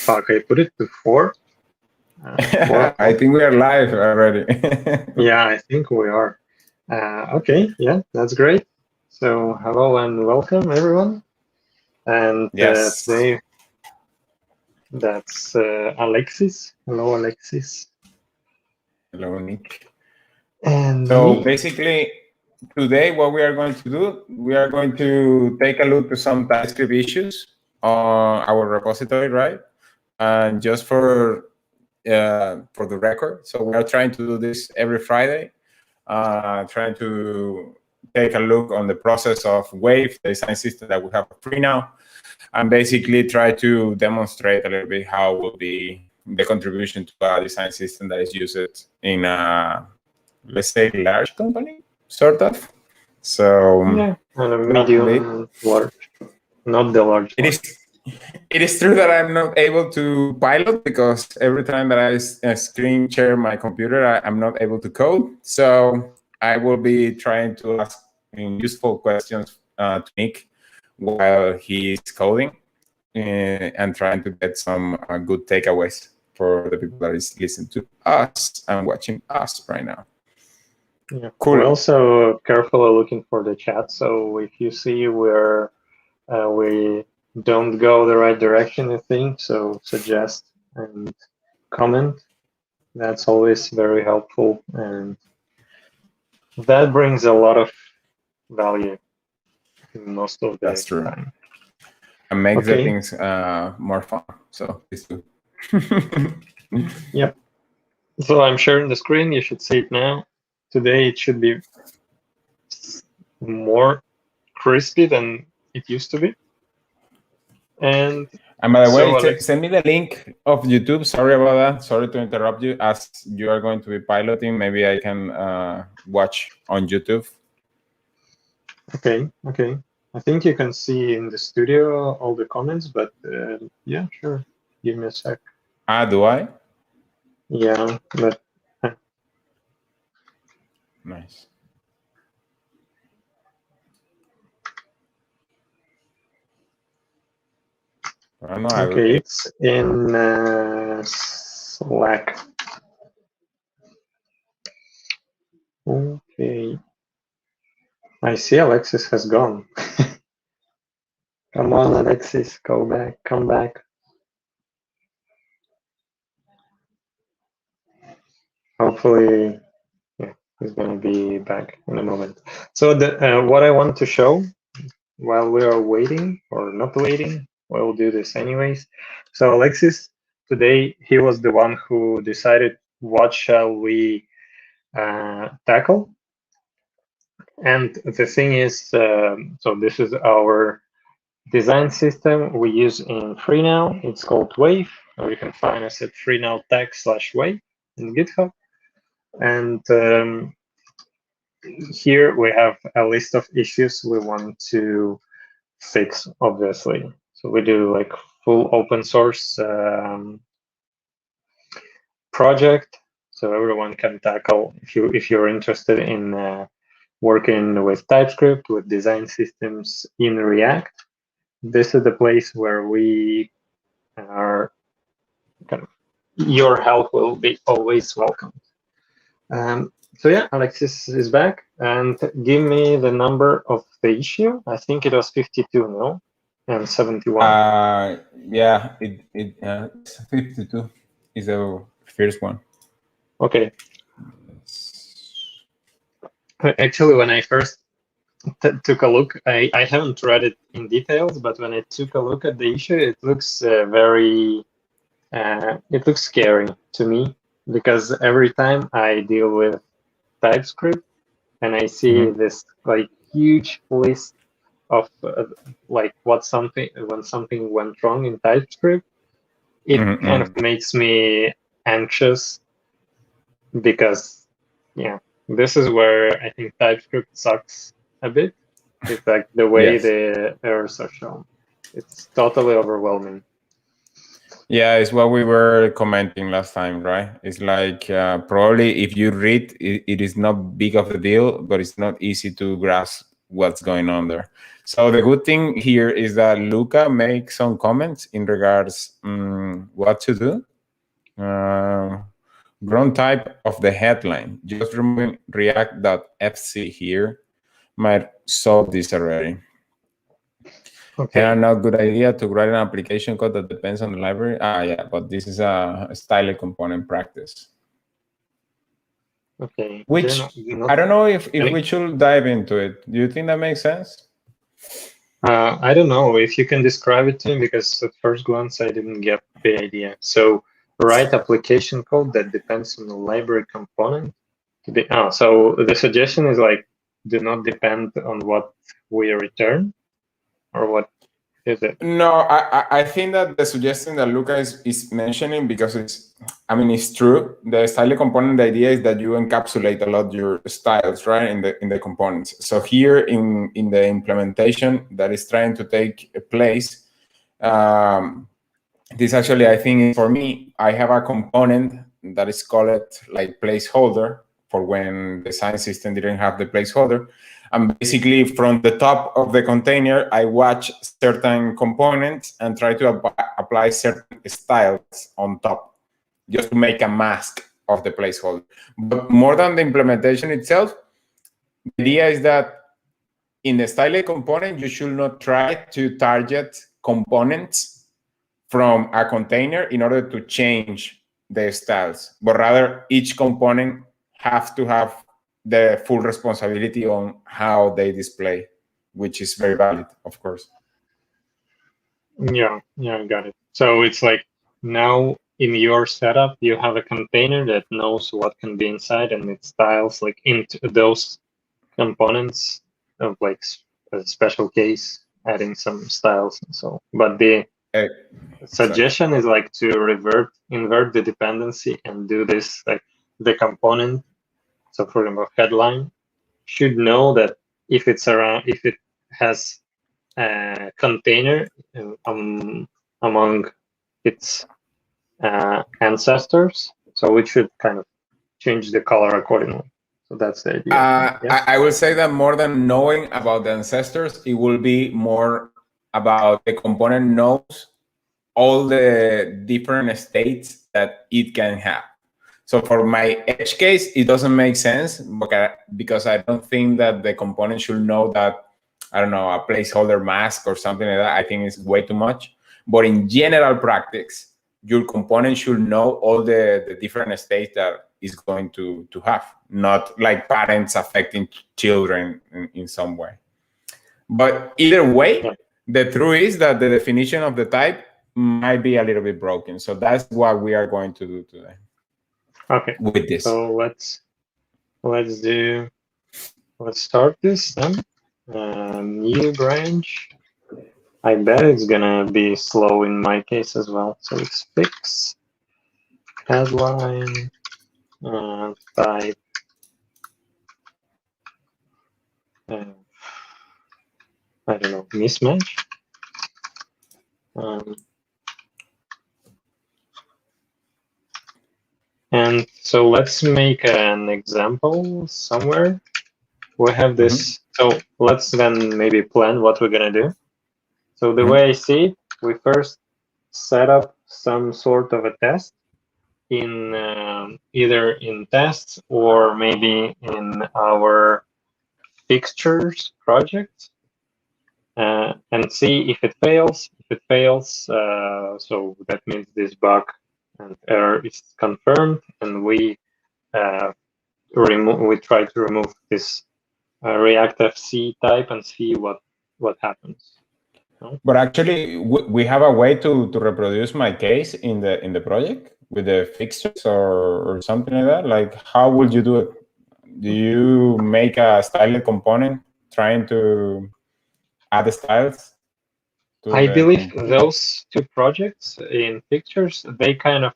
Fuck, I put it to 4. 4 I think we are live already. Yeah, I think we are. Okay, yeah, that's great. So, hello and welcome, everyone. And Yes. today, that's Alexis. Hello, Alexis. Hello, Nick. And So me. basically, today what we are going to do, we are going to take a look to some TypeScript issues on our repository, right? And just for the record, so we are trying to do this every Friday, trying to take a look on the process of Wave, the design system that we have free now, and basically try to demonstrate a little bit how will be the contribution to a design system that is used in a, let's say, large company, sort of. So Yeah, and a medium, large, not the large one. It is true that I'm not able to pilot because every time that I screen share my computer, I'm not able to code. So I will be trying to ask useful questions to Nick while he is coding and trying to get some good takeaways for the people that is listening to us and watching us right now. Yeah. Cool. We're also carefully looking for the chat. So if you see where we don't go the right direction, I think, so suggest and comment. That's always very helpful, and that brings a lot of value most of the That's true. time. And makes the things more fun. So please do. Yep. So I'm sharing the screen. You should see it now. Today it should be more crispy than it used to be. And by the way, send me the link of YouTube. Sorry about that. Sorry to interrupt you. As you are going to be piloting, maybe I can watch on YouTube. Okay. I think you can see in the studio all the comments, but yeah, sure. Give me a sec. Do I? Yeah, but nice. Okay, it's in Slack. Okay. I see Alexis has gone. Come on, Alexis, go back, come back. Hopefully, yeah, he's gonna be back in a moment. So what I want to show while we are waiting, or not waiting, we'll do this anyways. So Alexis, today he was the one who decided what shall we tackle. And the thing is, so this is our design system we use in FreeNow. It's called Wave, or you can find us at freenowtech/wave in GitHub. And here we have a list of issues we want to fix, obviously. So we do like full open source project, so everyone can tackle if you're interested in working with TypeScript, with design systems in React. This is the place where we are kind of, your help will be always welcome. So yeah, Alexis is back, and give me the number of the issue. I think it was 52, no? And 71. Yeah, it's 52 is the first one. Okay. Actually, when I first took a look, I haven't read it in details, but when I took a look at the issue, it looks it looks scary to me, because every time I deal with TypeScript and I see this like huge list of like when something went wrong in TypeScript, it kind of makes me anxious, because yeah, this is where I think TypeScript sucks a bit. It's like the way the errors are shown. It's totally overwhelming. Yeah, it's what we were commenting last time, right? It's like probably if you read, it is not big of a deal, but it's not easy to grasp what's going on there. So the good thing here is that Luca makes some comments in regards what to do. Ground type of the headline, just removing react.fc here might solve this already. Okay. Here, not good idea to write an application code that depends on the library. Yeah, but this is a style component practice. Okay. Which I don't know if we should dive into it. Do you think that makes sense? I don't know if you can describe it to me, because at first glance I didn't get the idea. So write application code that depends on the library component. So the suggestion is like, do not depend on what we return, or what is it? No, I think that the suggestion that Luca is mentioning, because it's true. The style component, the idea is that you encapsulate a lot your styles, right, in the components. So here in the implementation that is trying to take place, this actually, I think, for me, I have a component that is called like placeholder for when the sign system didn't have the placeholder. And basically from the top of the container, I watch certain components and try to apply certain styles on top, just to make a mask of the placeholder. But more than the implementation itself, the idea is that in the style component, you should not try to target components from a container in order to change the styles, but rather each component have to have the full responsibility on how they display, which is very valid, of course. Yeah, I got it. So it's like, now in your setup, you have a container that knows what can be inside, and it styles like into those components of like a special case, adding some styles and so. But the suggestion is like to invert the dependency and do this, like the component. So for example, headline should know that if it has a container among its ancestors, so it should kind of change the color accordingly. So that's the idea. Yes? I will say that more than knowing about the ancestors, it will be more about the component knows all the different states that it can have. So for my edge case, it doesn't make sense because I don't think that the component should know that, I don't know, a placeholder mask or something like that. I think it's way too much. But in general practice, your component should know all the different states that is going to have, not like parents affecting children in some way. But either way, the truth is that the definition of the type might be a little bit broken. So that's what we are going to do today. Okay. With this. So let's start this then. New branch. I bet it's gonna be slow in my case as well. So it's fix headline type. I don't know, mismatch. And so let's make an example somewhere. We have this. So let's then maybe plan what we're gonna do. So the way I see it, we first set up some sort of a test in either in tests or maybe in our fixtures project, and see if it fails. If it fails, so that means this bug and error is confirmed, and we try to remove this React FC type and see what happens. But actually, we have a way to reproduce my case in the project with the fixtures or something like that. Like, how would you do it? Do you make a style component trying to add styles? I believe those two projects in fixtures, they kind of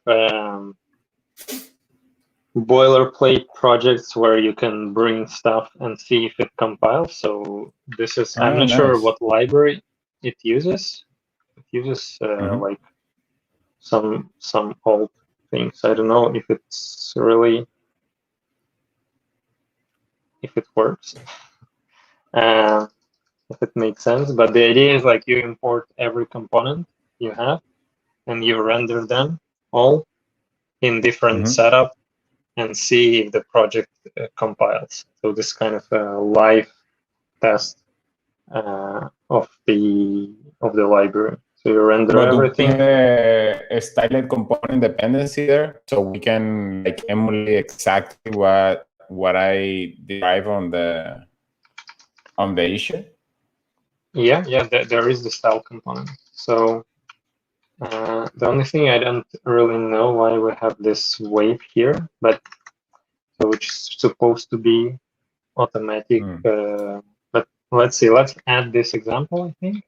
boilerplate projects where you can bring stuff and see if it compiles. So this is, I'm not sure what library it uses. It uses like some old things. I don't know if it's really, if it works. if it makes sense. But the idea is like you import every component you have and you render them all in different setup and see if the project compiles. So this kind of a live test of the library. So you render But everything. a styled component dependency there, so we can like emulate exactly what I derive on the issue. Yeah, there is the style component. So the only thing I don't really know why we have this wave here, but so it's supposed to be automatic. But let's see. Let's add this example, I think.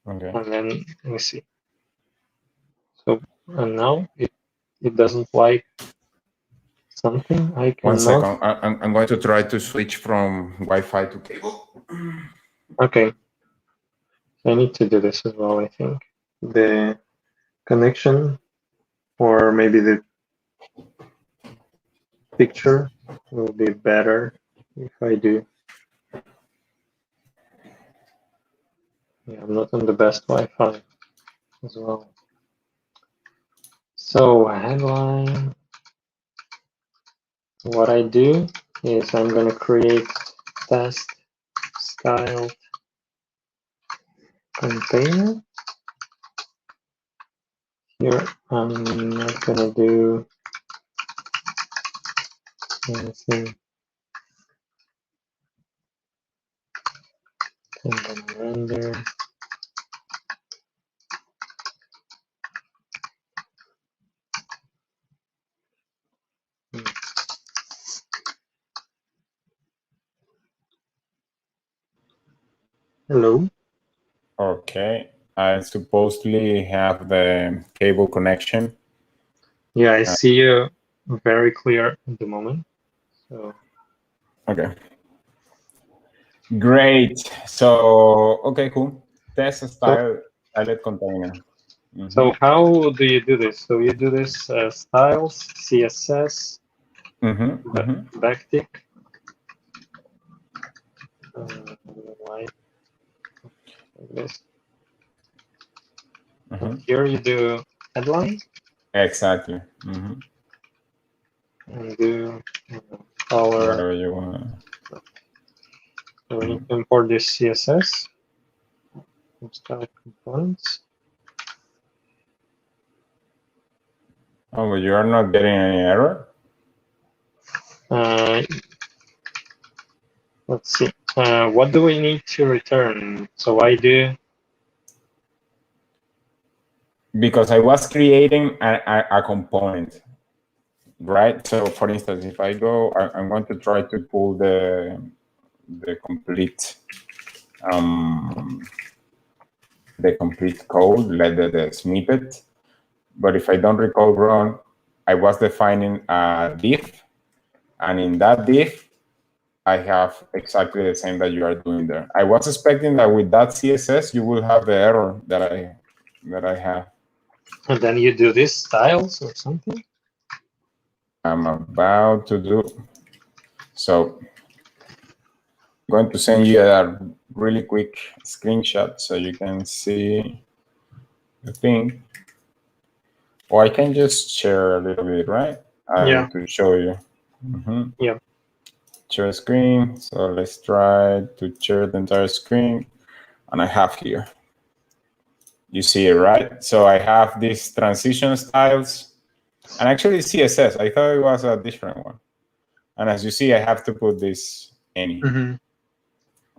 Okay. And then let me see. So and now it doesn't like something. I cannot. 1 second. I'm going to try to switch from Wi-Fi to cable. Okay. I need to do this as well, I think. The connection or maybe the picture will be better if I do. Yeah, I'm not on the best Wi-Fi as well. So headline, what I do is I'm going to create test style container. Here I'm not going to do anything. I'm going to render. Hello. Okay. I supposedly have the cable connection. Yeah, I see you very clear at the moment. So okay. Great. So okay, cool. Test style styled container. So how do you do this? So you do this styles, CSS, backtick. Like this. And here you do headline. Exactly. And do color. Whatever you want. So we need to import this CSS. Style components. Oh, but you are not getting any error? Let's see. What do we need to return? So I do. Because I was creating a component, right? So for instance, if I go, I'm going to try to pull the complete code, like the snippet. But if I don't recall wrong, I was defining a div, and in that div, I have exactly the same that you are doing there. I was expecting that with that CSS, you will have the error that I have. And then you do this styles or something? I'm about to do. So I'm going to send you a really quick screenshot so you can see the thing. Or I can just share a little bit, right? Yeah. To show you. Yeah. Share screen. So let's try to share the entire screen. And I have here. You see it, right? So I have these transition styles. And actually CSS. I thought it was a different one. And as you see, I have to put this any.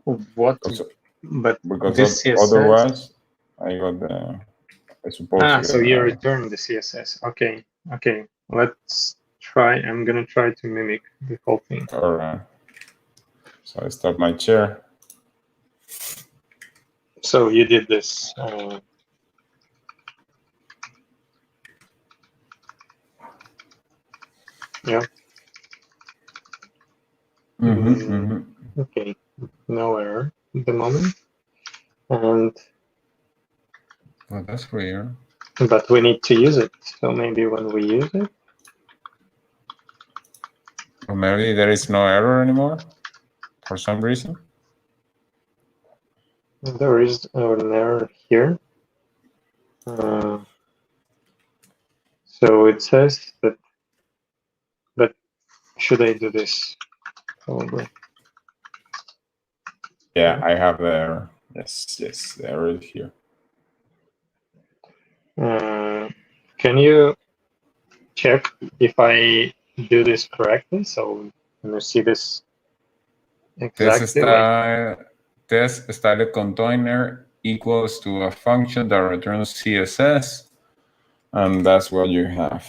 What? But because this CSS, otherwise, I got the. I suppose. So you return the CSS. Okay. Okay. Let's try. I'm gonna try to mimic the whole thing. All right. So I stop my chair. So you did this. Yeah. Okay. No error at the moment. And. Oh, that's weird. But we need to use it. So maybe when we use it. Or maybe there is no error anymore for some reason. There is an error here. So it says that should I do this? Probably. Yeah, I have the error. Yes, the error is here. Can you check if I do this correctly? So can you see this exactly? Test style container equals to a function that returns CSS, and that's what you have.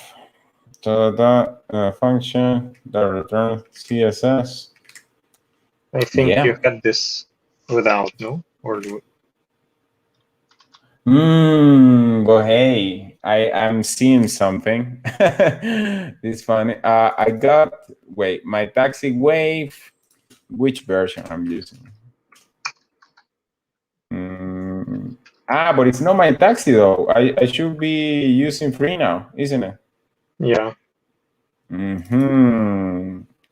So that function that returns CSS. I think you had this without, no? Or do Well, hey, I'm seeing something. It's funny. I got, wait, my taxi wave, which version I'm using? But it's not my taxi though. I should be using free now, isn't it? Yeah.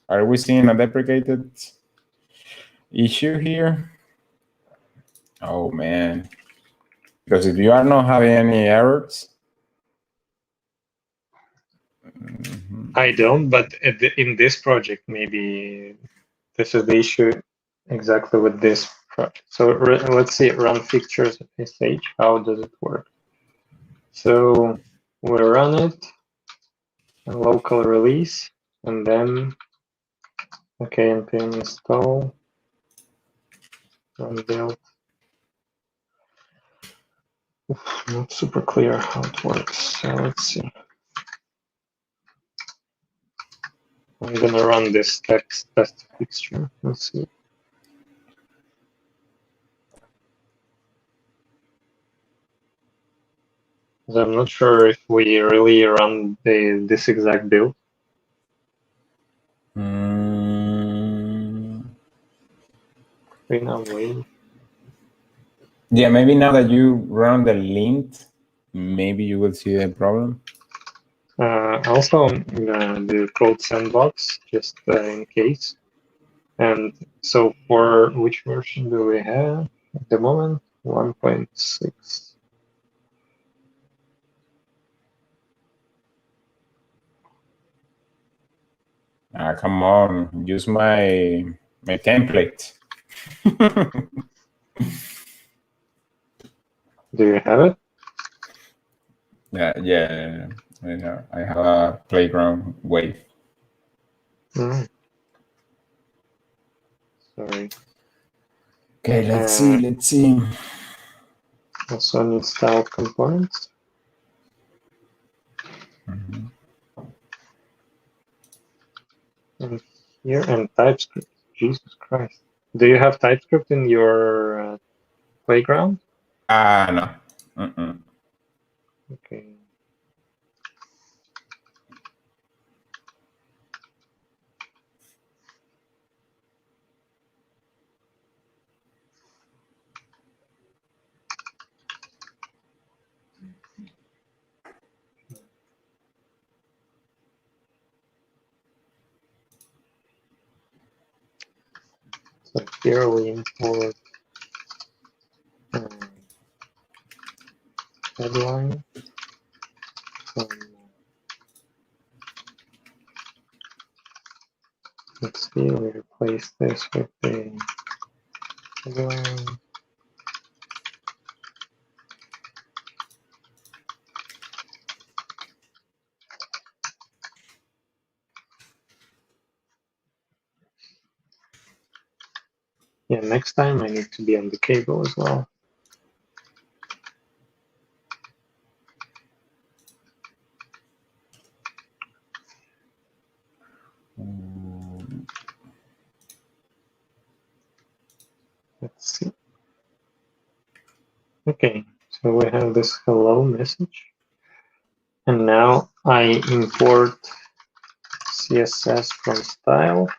Are we seeing a deprecated issue here? Oh man. Because if you are not having any errors, I don't, but in this project, maybe this is the issue exactly with this project. So let's see, run fixtures sh. How does it work? So we run it, and local release, and then okay, npm install, run build. Not super clear how it works. So let's see. I'm gonna run this text test fixture. Let's see. I'm not sure if we really run this exact build. Yeah, maybe now that you run the lint, maybe you will see the problem. Also, I'm gonna do code sandbox just in case. And so for which version do we have at the moment? 1.6. Come on, use my template. Do you have it? Yeah. I have a playground wave. Sorry. Okay, let's see. Also need style components. And here, and TypeScript. Jesus Christ. Do you have TypeScript in your playground? No. Okay. So here we import padline from XP. We replace this with the padline. Yeah, next time I need to be on the cable as well. Let's see. Okay, so we have this hello message. And now I import CSS from style.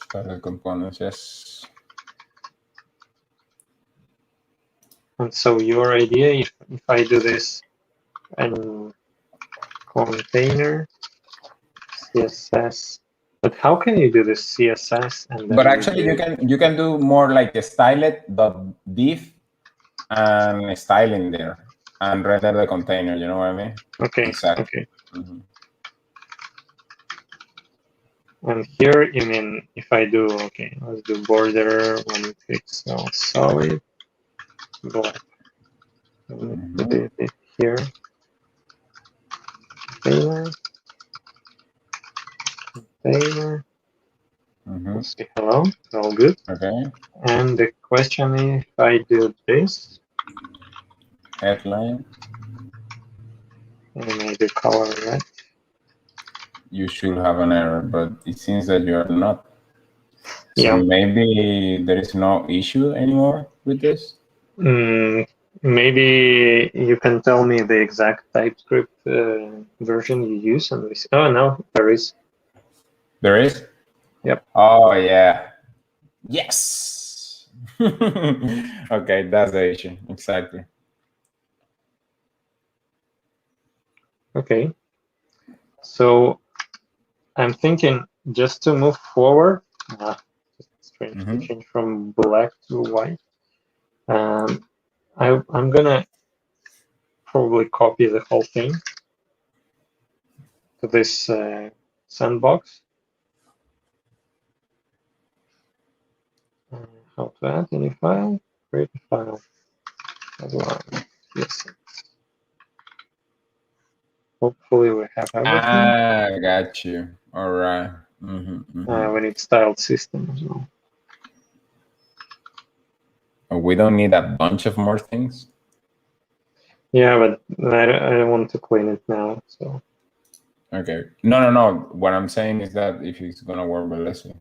Style components, yes. And so your idea, if I do this in container CSS But how can you do this CSS and then? But actually, you can do more like a stylet.div and style in there and render the container. You know what I mean? Okay. Exactly. Okay. Mm-hmm. And here, you mean if I do, okay, let's do border 1 pixel solid black. Put it here. Container. Say hello. All good. Okay. And the question is, if I do this, Headline. and I do color red, you should have an error, but it seems that you are not. So yeah. maybe there is no issue anymore with this? Maybe you can tell me the exact TypeScript version you use. And oh, no, there is. There is? Yep. Oh, yeah. Yes. Okay, that's the issue. Exactly. Okay. So I'm thinking just to move forward, it's strange to change from black to white. I'm gonna probably copy the whole thing to this sandbox. How to add any file? Create a file. Padline. Yes. Hopefully we have everything. Got you. All right. We need styled system as well. We don't need a bunch of more things. Yeah, but I don't want to clean it now. So. Okay. No. What I'm saying is that if it's gonna work with Leslie.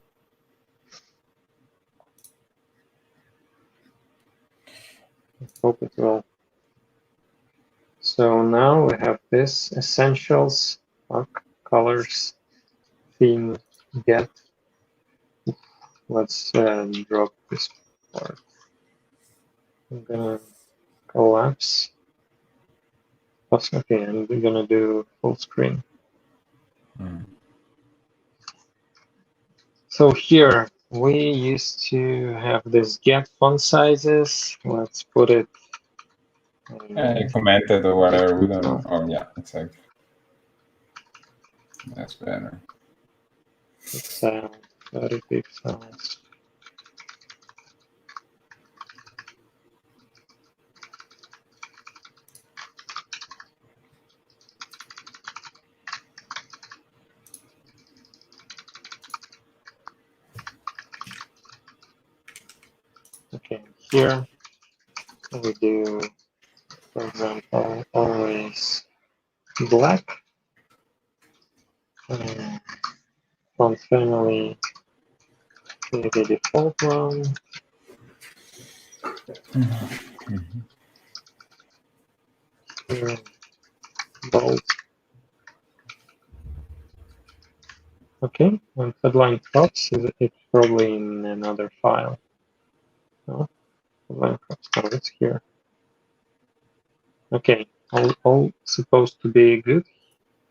I hope it will. So now we have this essentials, colors, theme, get. Let's drop this part. I'm gonna collapse. Okay, I'm gonna do full screen. So here we used to have this get font sizes. Let's put it. Commented or whatever. We don't. Oh yeah, exactly. That's better. Pixel, 30 pixels. Okay, here we do, for example, always black. Font family, the default one. Here, bold. Okay, and headline crops, it's probably in another file. No, headline crops, no, it's here. Okay, all supposed to be good,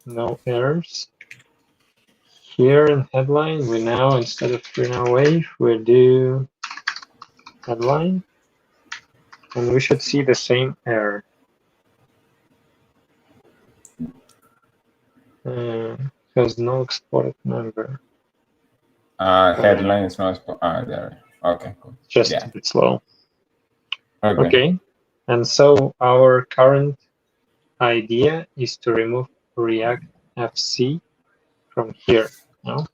no errors. Here in headline, we now, instead of print wave, we do headline, and we should see the same error. Because no exported member. Headline is not. There. Okay, cool. Just a bit slow. Okay. And so our current idea is to remove React FC from here. No?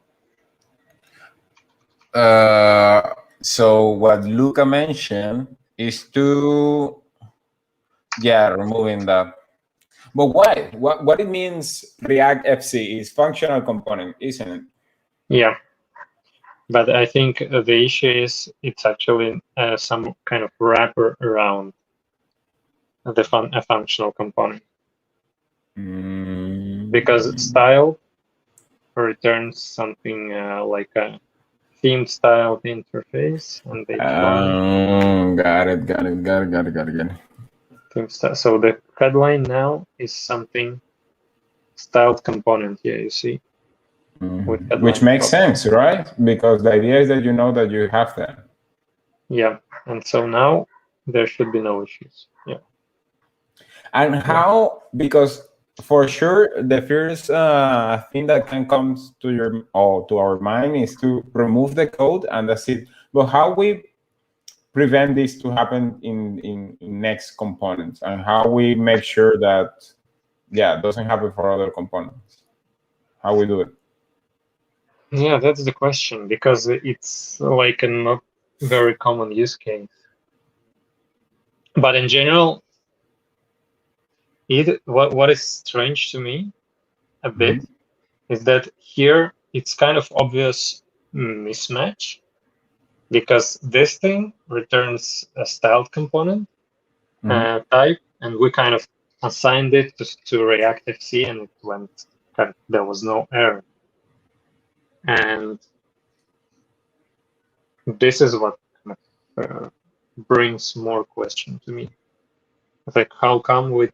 So what Luca mentioned is to, removing that. But why? What it means React FC is functional component, isn't it? Yeah. But I think the issue is it's actually some kind of wrapper around a functional component. Because style returns something like a themed styled interface, and they got it. Theme style. So the headline now is something styled component. Yeah, you see. with headline Which makes props. sense, right? Because the idea is that you know that you have them. Yeah, and so now there should be no issues. Yeah. And how, because for sure, the first thing that can come to your or to our mind is to remove the code and that's it. But how we prevent this to happen in next components, and how we make sure that it doesn't happen for other components? How we do it? Yeah, that's the question, because it's like a not very common use case. But in general, what is strange to me a bit is that here it's kind of obvious mismatch, because this thing returns a styled component type, and we kind of assigned it to Reactive-C, and it went there was no error. And this is what brings more question to me. It's like, how come I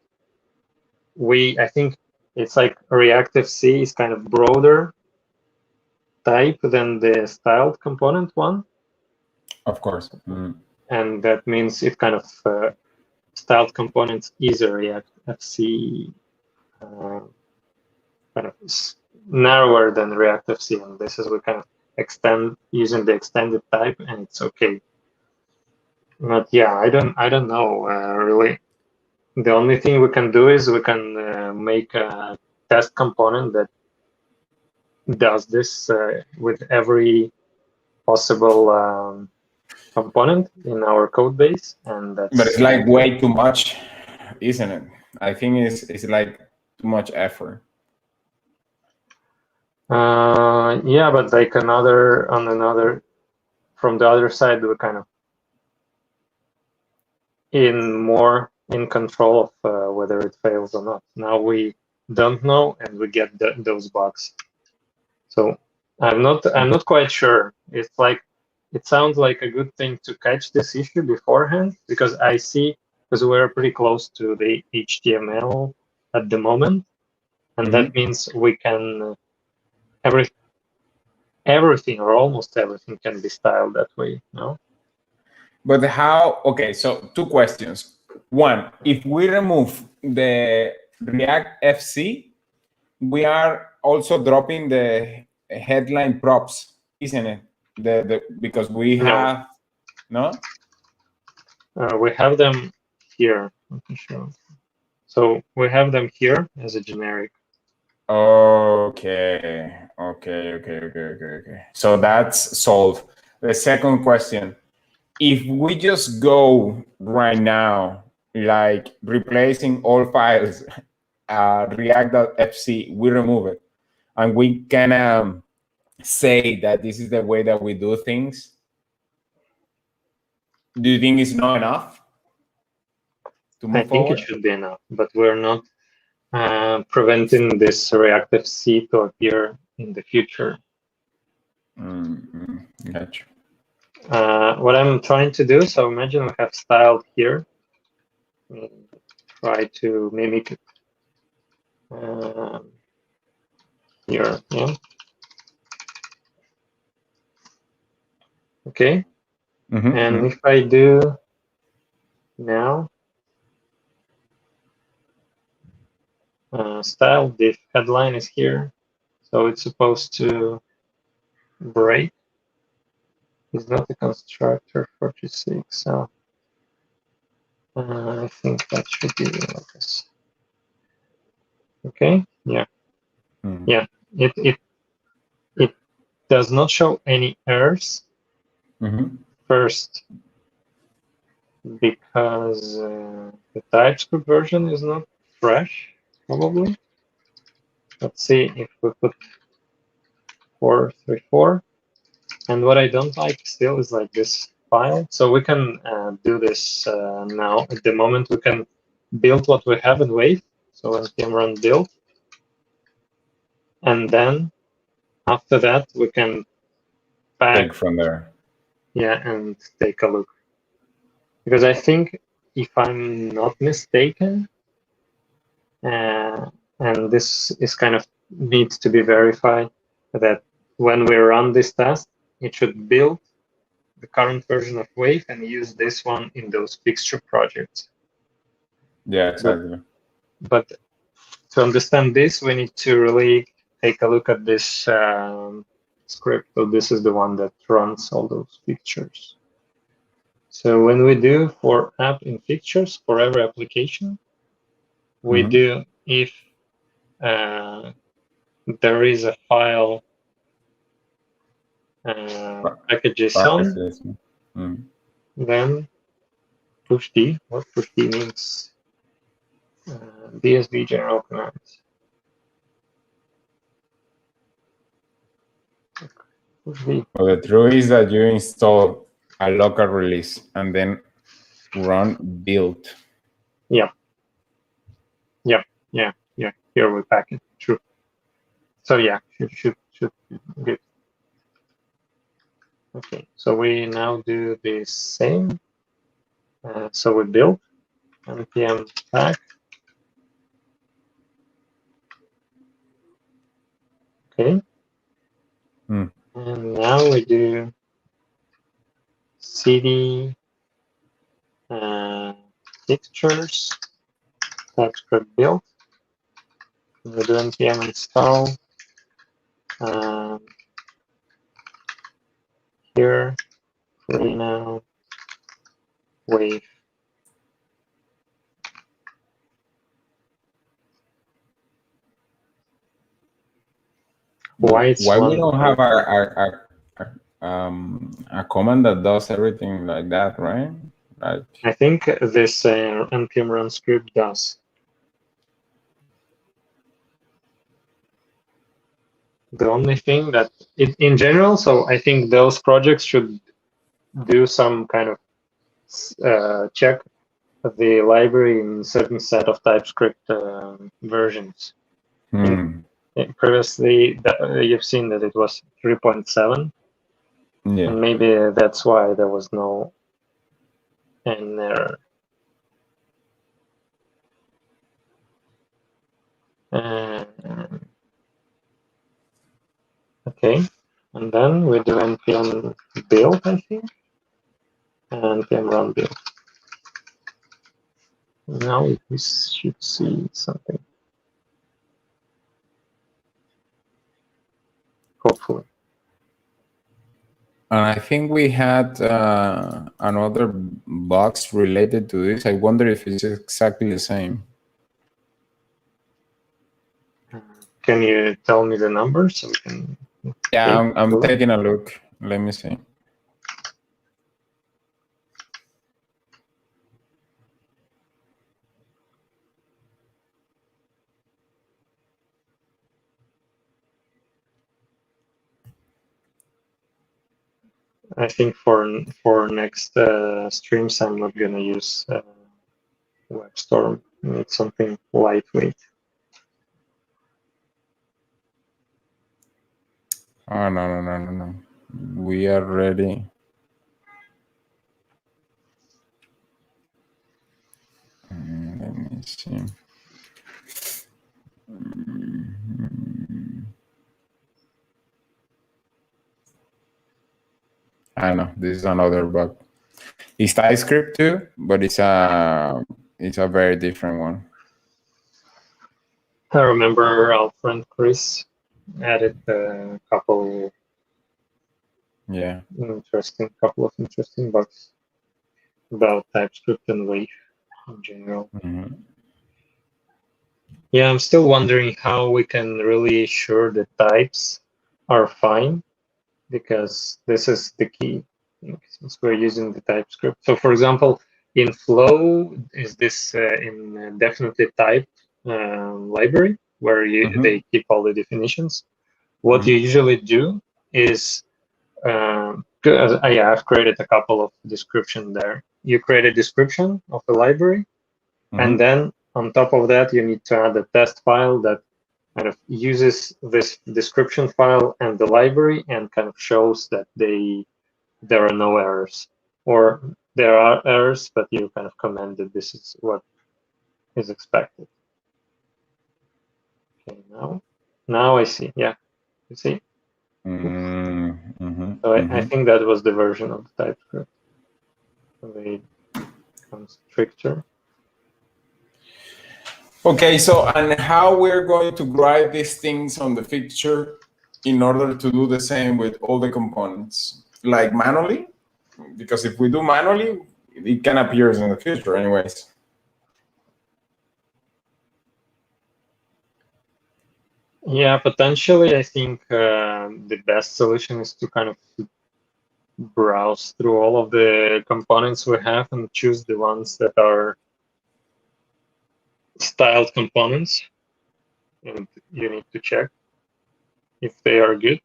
think it's like Reactive-C is kind of broader type than the styled component one. Of course. And that means it kind of styled components is a Reactive-C kind of narrower than Reactive-C, and this is we kind of extend using the extended type, and it's okay. But yeah, I don't know really. The only thing we can do is we can make a test component that does this with every possible component in our code base, and that's. But it's like way too much, isn't it? I think it's like too much effort. Yeah, but like from the other side, we're kind of more in control of whether it fails or not. Now we don't know, and we get those bugs. So I'm not quite sure. It's like, it sounds like a good thing to catch this issue beforehand, because I see, because we're pretty close to the HTML at the moment, and that means we can everything or almost everything can be styled that way, no? But how? Okay, so two questions. One, if we remove the React FC, we are also dropping the headline props, isn't it? Because we have no. We have them here. Let me show. So we have them here as a generic. Okay. So that's solved. The second question: if we just go right now, like replacing all files, React.fc, we remove it, and we can say that this is the way that we do things. Do you think it's not enough to move forward? I think it should be enough, but we're not preventing this Reactive-C to appear in the future. Gotcha. What I'm trying to do, so imagine we have styled here. Try to mimic it here, yeah. Okay. And if I do now style diff headline is here, so it's supposed to break. It's not a constructor 46, so I think that should be like this. Okay, yeah, yeah. It does not show any errors. First, because the TypeScript version is not fresh, probably. Let's see if we put 434. And what I don't like still is like this file. So we can do this now. At the moment, we can build what we have and wait. So npm run build. And then after that, we can take from there. Yeah, and take a look. Because I think, if I'm not mistaken, and this is kind of needs to be verified, that when we run this task, it should build the current version of Wave and use this one in those fixture projects. Yeah, exactly. But to understand this, we need to really take a look at this script. So this is the one that runs all those fixtures. So when we do for app in fixtures for every application, we do if there is a file package.json, then push D. What push D means? DSB general commands. Push D. Well, the truth is that you install a local release and then run build. Yeah. Here we pack it. True. So yeah, should good. Okay, so we now do the same. So we build npm pack. Okay. And now we do cd fixtures TypeScript build. We do npm install. Here we now Wave. Why we don't have a command that does everything like that, right? Like, I think this npm run script does. The only thing that in general, so I think those projects should do some kind of check the library in certain set of TypeScript versions. Previously, you've seen that it was 3.7, and maybe that's why there was no an error. Okay, and then we do npm build, I think, and npm run build. Now we should see something. Hopefully. And I think we had another box related to this. I wonder if it's exactly the same. Can you tell me the numbers so we can? Yeah, I'm taking a look. Let me see. I think for next streams, I'm not gonna use WebStorm. I need something lightweight. Oh, no. We are ready. Let me see. I know this is another bug. It's TypeScript too, but it's a very different one. I remember our friend Chris added a couple. Yeah. Couple of interesting bugs about TypeScript and Wave in general. Yeah, I'm still wondering how we can really ensure the types are fine, because this is the key since we're using the TypeScript. So for example, in Flow is this indefinitely typed library where they keep all the definitions. What you usually do is, I've created a couple of description there. You create a description of the library, and then on top of that, you need to add a test file that kind of uses this description file and the library and kind of shows that there are no errors, or there are errors, but you kind of commented this is what is expected. Okay, now I see. Yeah, you see? So I think that was the version of the TypeScript. The constrictor. Okay, so and how we're going to write these things on the feature in order to do the same with all the components, like manually? Because if we do manually, it can appear in the future anyways. Yeah, potentially, I think the best solution is to kind of browse through all of the components we have and choose the ones that are styled components, and you need to check if they are good.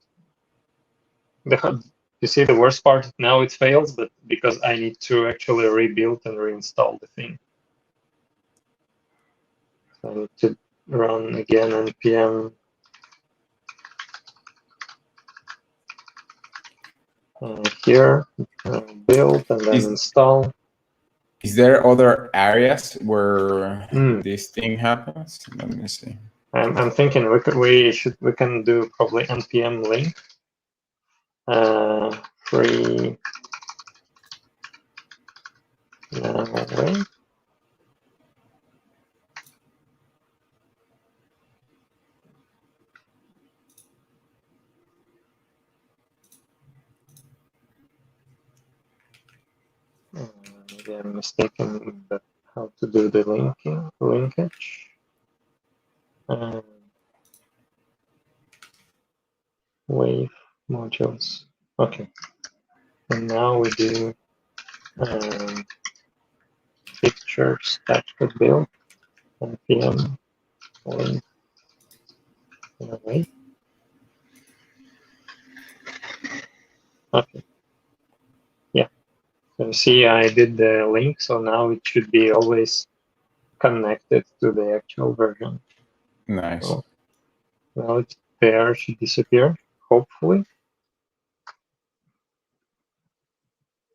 You see, the worst part now it fails, but because I need to actually rebuild and reinstall the thing. So I need to run again npm here, build, and then install. Is there other areas where this thing happens? Let me see. I'm thinking we can do probably npm link free wait. Maybe I'm mistaken but how to do the linkage. Wave modules. Okay. And now we do pictures TypeScript build npm link. Wait. Okay. Yeah. So you see, I did the link, so now it should be always connected to the actual version. Nice. So now it's there, should disappear, hopefully.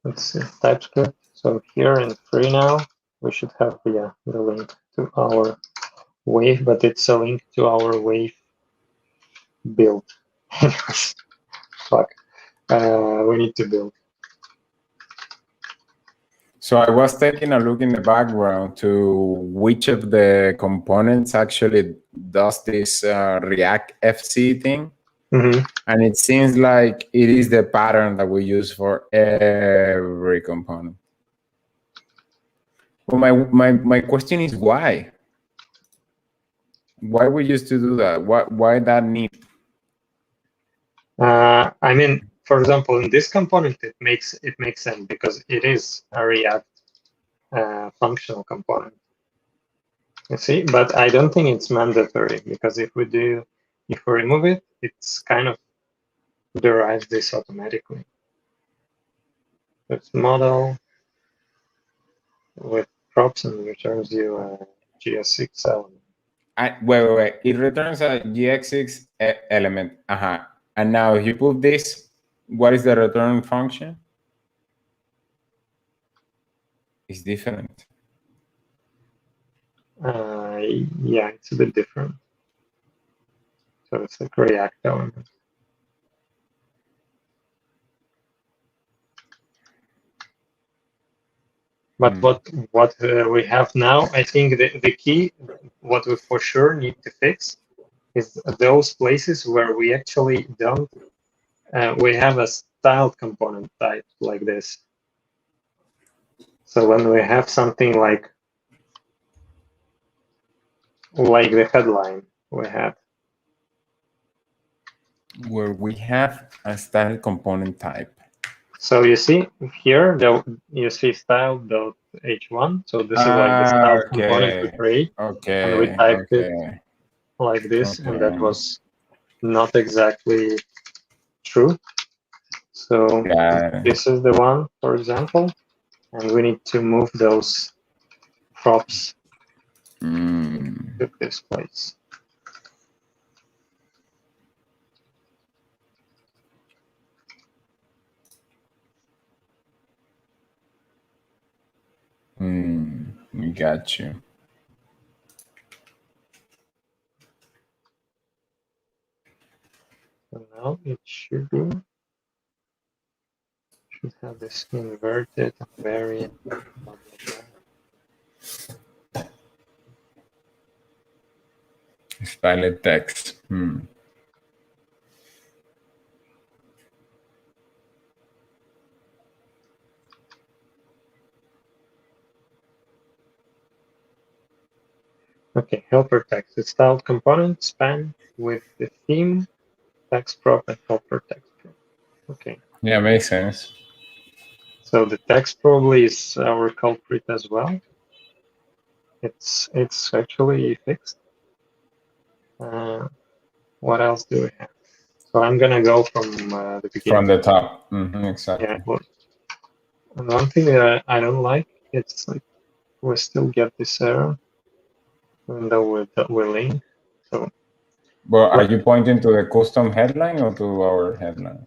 Let's see, TypeScript. So here in free now, we should have the link to our wave, but it's a link to our wave build. Fuck. We need to build. So I was taking a look in the background to which of the components actually does this React FC thing. And it seems like it is the pattern that we use for every component. Well, my question is why? Why we used to do that? Why that need? I mean, for example, in this component, it makes sense because it is a React functional component. You see, but I don't think it's mandatory because if we remove it, it's kind of derives this automatically. It's model with props and returns you a GS6 element. Wait. It returns a GX6 element. And now if you put this, what is the return function? It's different. Yeah, it's a bit different. So it's like React element. But what we have now, I think the key, what we for sure need to fix is those places where we actually don't, we have a styled component type like this. So when we have something like the headline we had. Where we have a style component type. So you see here, you see style.h1. So this is like the style component we create. Okay. And we typed it like this, and that was not exactly true. So this is the one, for example, and we need to move those props to this place. Got you. And now it should have this inverted variant, blah, blah, blah. Styled text. Okay, helper text. It's styled component span with the theme, text prop, and helper text prop. Okay. Yeah, makes sense. So the text probably is our culprit as well. It's actually fixed. What else do we have? So I'm gonna go from the beginning. From the top. Exactly. Yeah. Well, and one thing that I don't like, it's like we still get this error, even though we link. So. But are you pointing to the custom headline or to our headline?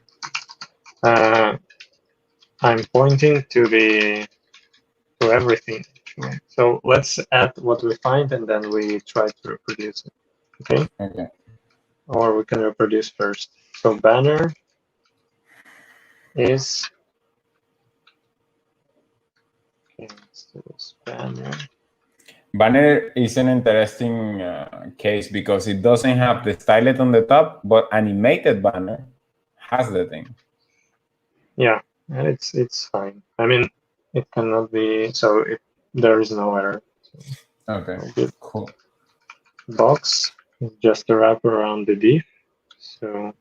I'm pointing to everything. So let's add what we find and then we try to reproduce it. Okay. Okay. Or we can reproduce first. So banner is. Okay, let's do this banner. Banner is an interesting case because it doesn't have the stylet on the top, but animated banner has the thing. Yeah, and it's fine. I mean, it cannot be, so there is no error. So okay, cool. Box is just a wrap around the div. So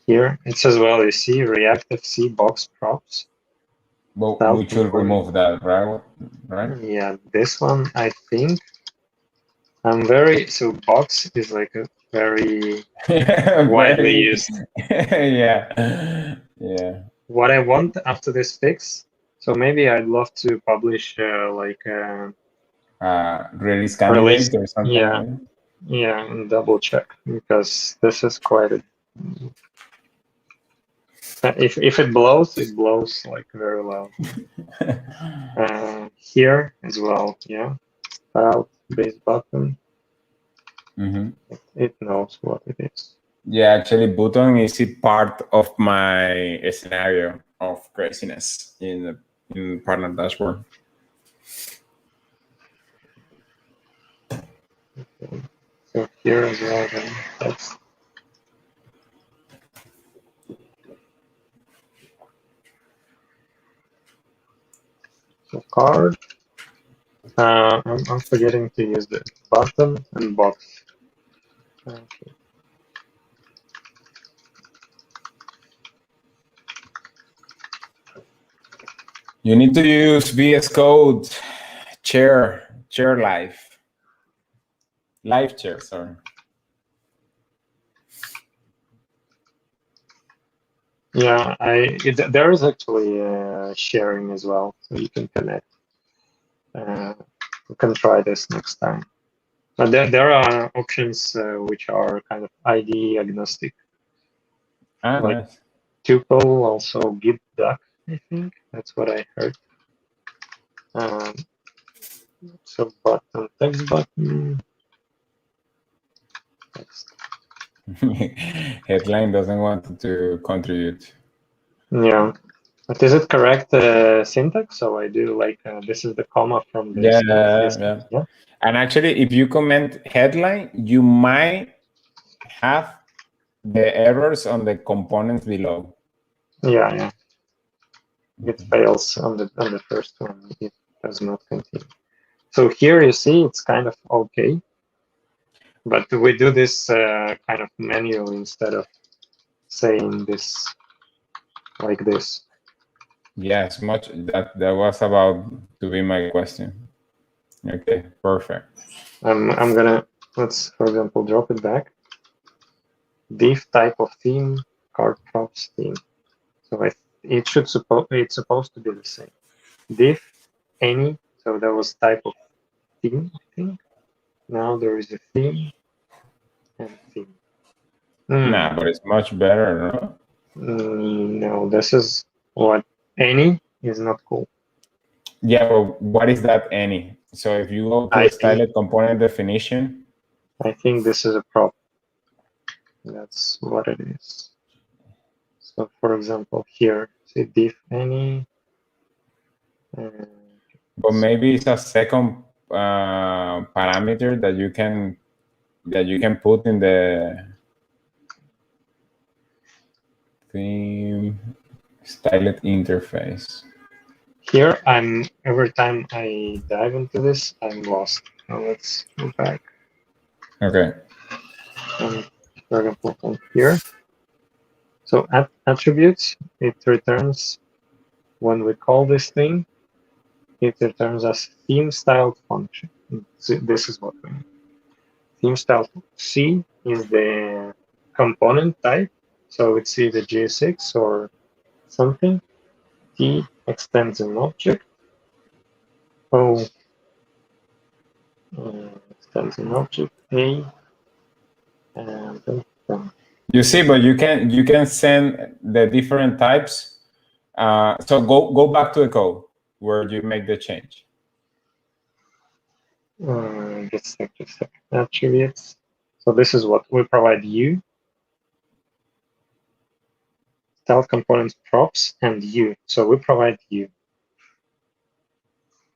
here it says, well, you see React FC box props. But we should remove that, right? Yeah, this one I think. So box is like a very widely used. Yeah. What I want after this fix, so maybe I'd love to publish release candidate or something. Yeah, yeah, and double check because this is quite a. If it blows like very loud. Here as well, yeah. Style base button. It knows what it is. Yeah, actually, button is a part of my scenario of craziness in partner dashboard. Okay. So here as well, then that's. So card. I'm forgetting to use the button and box. Okay. You need to use VS Code chair live chair, sorry. Yeah, there is actually sharing as well, so you can connect. You can try this next time. But there are options which are kind of ID agnostic. Like nice. tuple, also git duck, I think. That's what I heard. So button, text button, text. Headline doesn't want to contribute. Yeah. But is it correct syntax? So I do like this is the comma from this. Yeah. And actually, if you comment headline, you might have the errors on the components below. Yeah. It fails on the first one. It does not continue. So here you see it's kind of okay, but we do this kind of manually instead of saying this like this. Yes, that was about to be my question. Okay, perfect. I'm gonna, let's for example drop it back. Div type of theme, card props theme. So it's supposed to be the same. Div any, so that was type of theme, I think. Now there is a theme and theme. Nah, but it's much better, no? No, this is what any is not cool. Yeah, but what is that any? So if you go to the styled component definition, I think this is a prop. That's what it is. So for example, here, say diff any. But maybe it's a second parameter that you can put in the theme styled interface. Here, every time I dive into this, I'm lost. Now let's go back. Okay. And for example, from here. So attributes, it returns when we call this thing, it returns as theme styled function. So this is what we need. Theme style C is the component type. So it's either J6 or something. T extends an object. O extends an object. A and then. You see, but you can send the different types. So go back to the code where you make the change. Just a second. Attributes. So this is what we provide you. Style components props and you. So we provide you.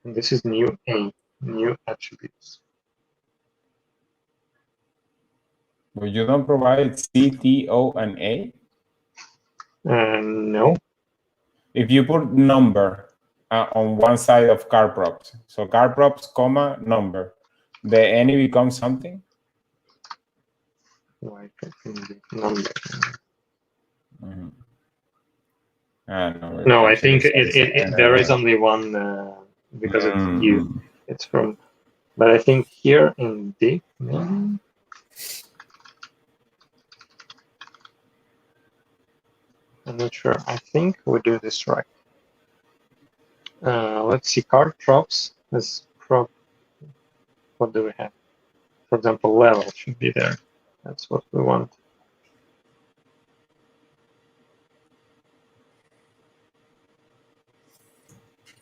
And this is new A, new attributes. But you don't provide C, T, O, and A? No. If you put number on one side of car props, so car props, comma, number, the any becomes something? Like number. Mm-hmm. No, I think there is only one because it's you. It's from, but I think here in div, maybe. I'm not sure. I think we do this right. Let's see. Card props as prop. What do we have? For example, level should be there. That's what we want.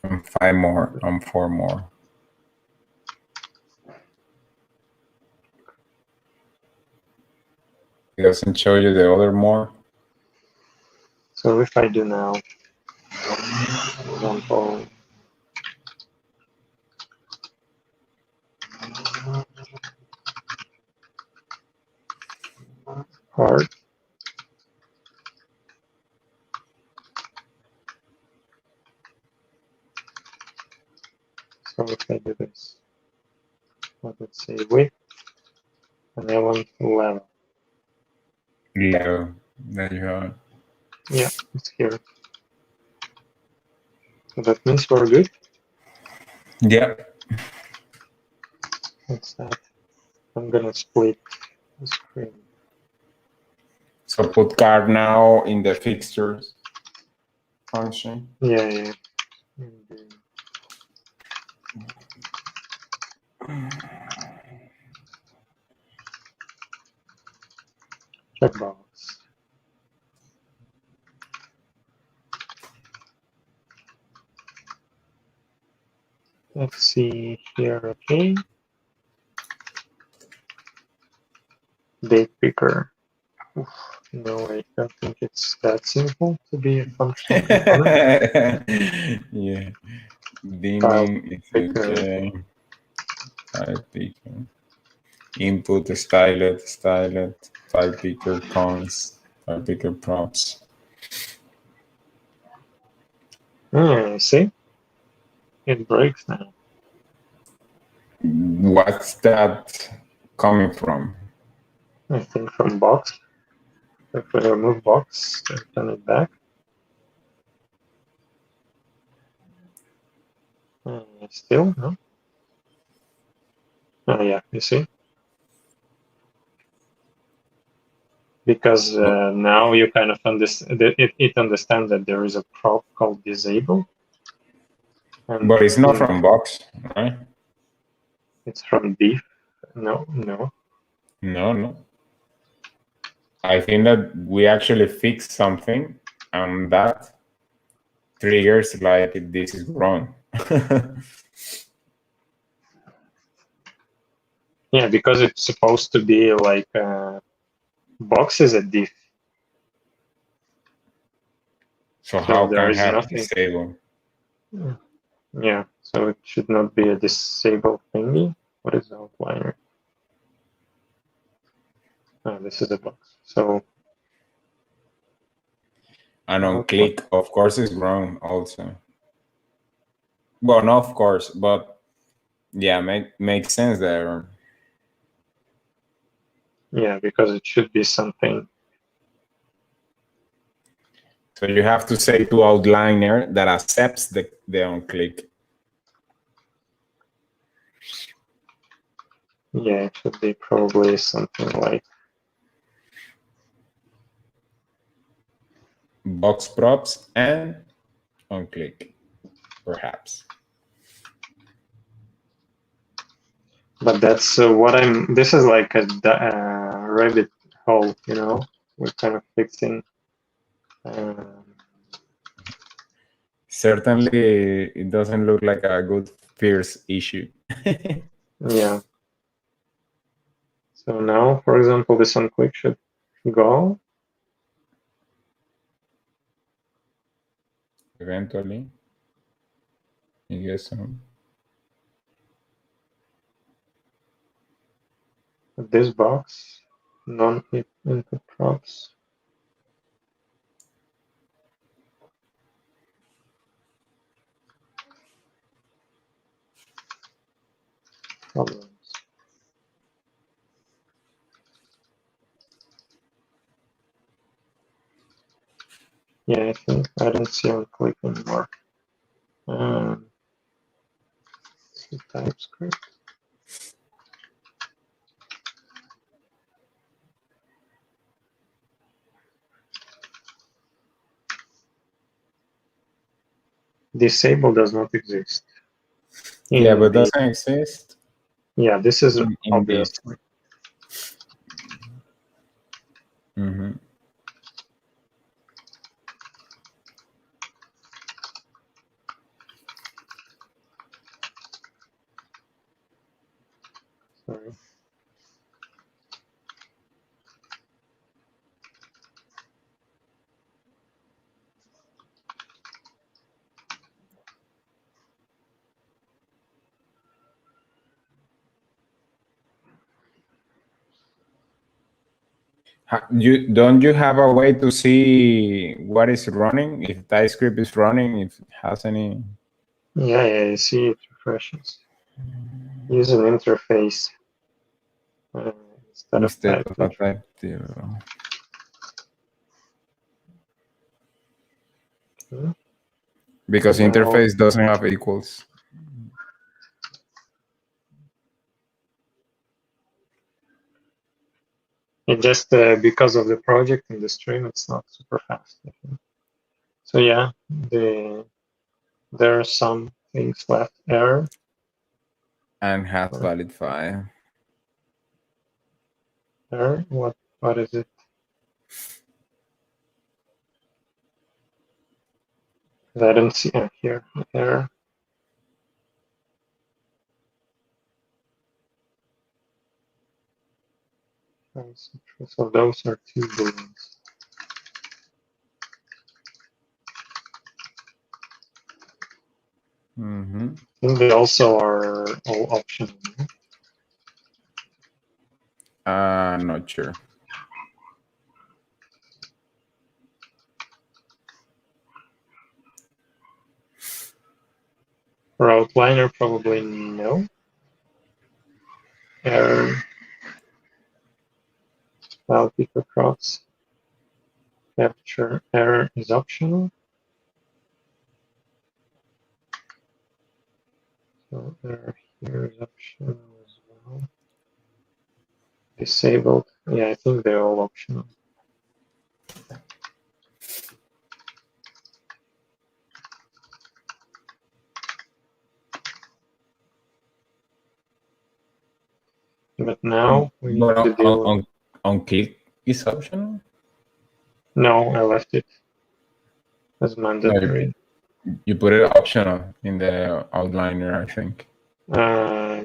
And 5 more, and 4 more. It doesn't show you the other more. So if I do now, for example, card. So if I do this, let's say width, and I want level. Level, there you have it. Yeah, it's here. So that means we're good. Yeah. What's that? I'm gonna split the screen. So put card now in the fixtures function. Yeah. Checkbox. Let's see here, okay. Date picker. Oof, no, I don't think it's that simple to be a functional component. Yeah. Dimming is okay. Type picker. Input styled, type picker cons, type picker props. See? It breaks now. What's that coming from? I think from box. If we remove box, turn it back. Still, no? Oh, yeah, you see? Because now you kind of understand, it understands that there is a prop called disable. But it's not from box, right? It's from diff. No. I think that we actually fixed something, and that triggers like this is wrong. Yeah, because it's supposed to be like box is a div. So how there can is have nothing. disable? Yeah, so it should not be a disable thingy. What is the outliner? Oh, this is a box. So and on click, of course, is wrong also. Well, not of course, but yeah, makes sense there. yeah, because it should be something. So you have to say to outliner that accepts the on click. Yeah, it should be probably something like box props and on click, perhaps. But that's what I'm. This is like a rabbit hole, you know. We're kind of fixing. Certainly, it doesn't look like a good fierce issue. Yeah. So now, for example, this on click should go. Eventually, I guess so. This box, non-input props. Problems. Yeah, I think I don't see on click anymore. TypeScript. Disable does not exist. Yeah, but doesn't exist. Yeah, this is in obvious. this. Mm-hmm. Sorry. Don't you have a way to see what is running, if TypeScript is running, if it has any? Yeah, I see it refreshes. Use an interface instead of type. Okay. Because Now, interface doesn't have equals. it just because of the project in the stream, it's not super fast. I think. So yeah, there are some things left. Error. And has valid file. Error. What is it? I don't see here. Error. So those are two booleans. Mm-hmm. I think they also are all optional. Not sure. For outliner, probably no. Error. File picker crops. Capture error is optional. So error here is optional as well. Disabled. Yeah, I think they're all optional. But now we need to deal. On click is optional? No, I left it as mandatory. No, you put it optional in the outliner, I think.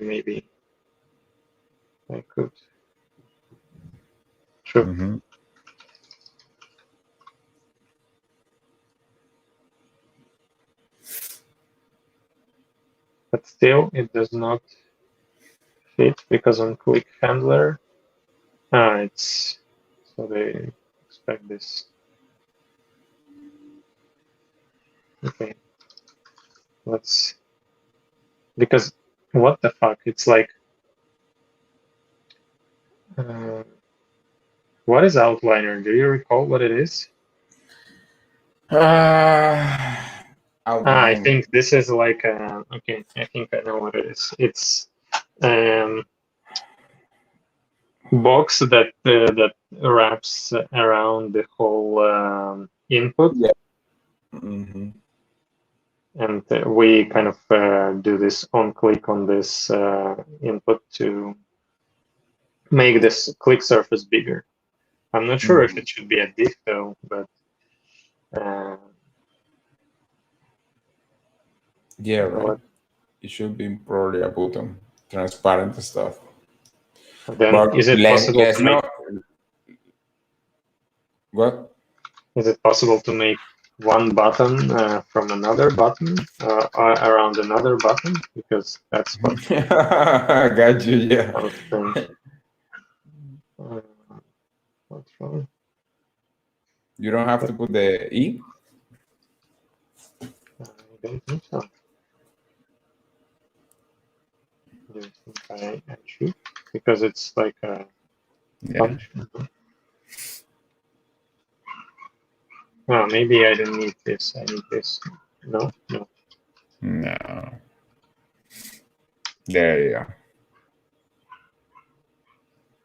Maybe I could True. Mm-hmm. But still, it does not fit because on click handler, it's so they expect this. Okay, let's because what the fuck? It's like what is outliner? Do you recall what it is? I Outline. think this is like okay. I think I know what it is. It's box that that wraps around the whole input. Yeah. Mm-hmm. And we kind of do this on click on this input to make this click surface bigger. I'm not sure if Mm-hmm. it should be a div though, but Yeah, right. what, It should be probably a button, transparent stuff. then But is it possible let's to make? not. What? Is it possible to make one button from another button around another button? Because that's what Got you. Yeah. sounds strange. Uh, what's wrong? You don't have But to put the E. I don't think so. Do you think I should? Because it's like a Yeah. function. Oh, maybe I don't need this. I need this. No, no. No. There you go.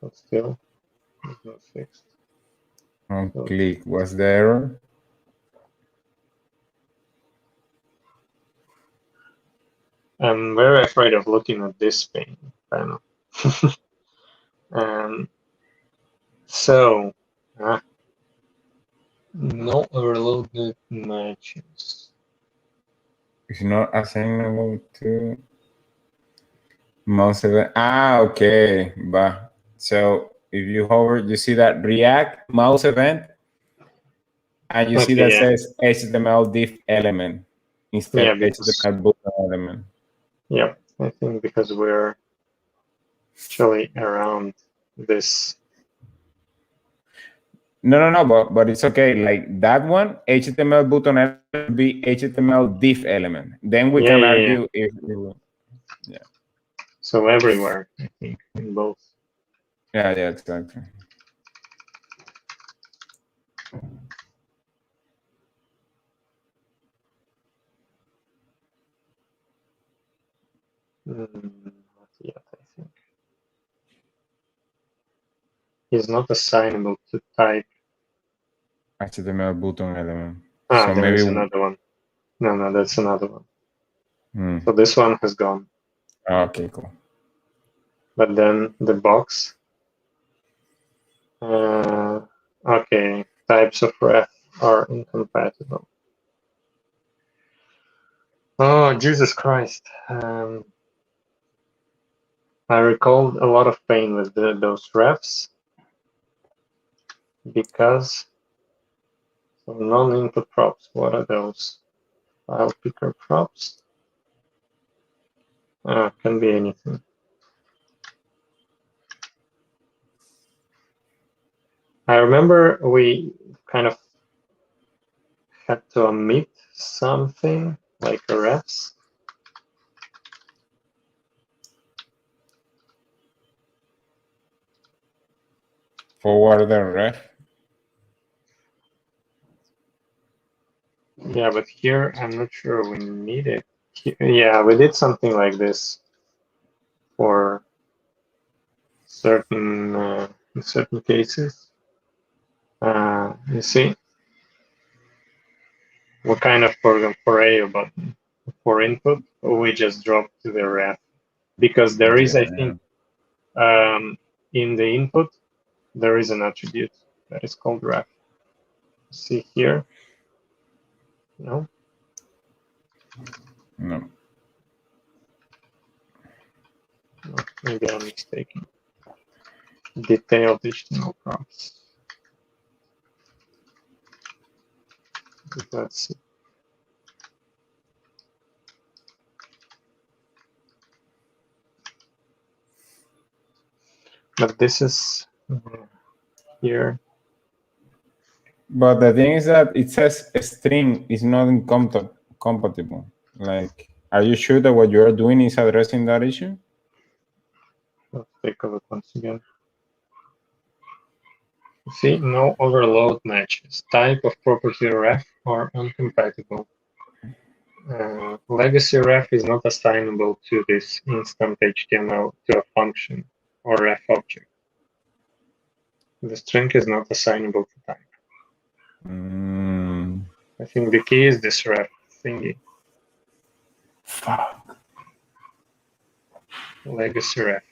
But still, it's not fixed. On So click. What's the error? I'm very afraid of looking at this pane panel. So, no overloaded matches. It's not assignable to mouse event. Okay. But so if you hover, you see that React mouse event, and you see Okay, that yeah. says HTML div element instead Yeah, of because, HTML button element. yeah, I think because we're actually around this. No, but it's okay. Like that one, HTML button element should be HTML div element. Then we Yeah, can yeah, yeah. argue if yeah. So everywhere, I think, in both. Yeah, exactly. Not yet, I think. Is not assignable to type. HTML button element. Ah, So there maybe is another one. No, that's another one. hmm. So this one has gone. Okay, cool. But then the box. Okay, types of ref are incompatible. Oh, Jesus Christ. I recalled a lot of pain with those refs because of non-input props. What are those? File picker props? Can be anything. I remember we kind of had to omit something like the refs. Forward the ref. Yeah, but here I'm not sure we need it. Yeah, we did something like this for certain in certain cases. You see, we kind of for a button for input, we just drop to the ref because there is, I think, in the input there is an attribute that is called ref. See here? No. No. No, maybe I'm mistaken. detailed HTML props. Let's see. But this is here. But the thing is that it says a string is not compatible. Like, are you sure that what you are doing is addressing that issue? Let's take a look once again. See, no overload matches. Type of property ref are incompatible. Legacy ref is not assignable to this instant HTML to a function or ref object. The string is not assignable to type. I think the key is this ref thingy. Fuck. Legacy ref.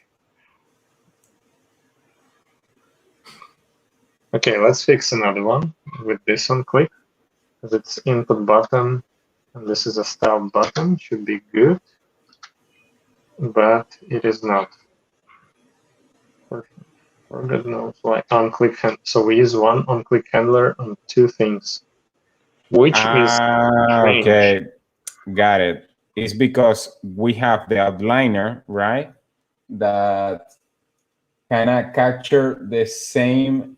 Okay, let's fix another one with this on click, because it's input button, and this is a start button, should be good, but it is not. For good knows why on-click handler. So we use one on-click handler on two things, which is strange. Okay, got it. It's because we have the outliner, right? That kind of capture the same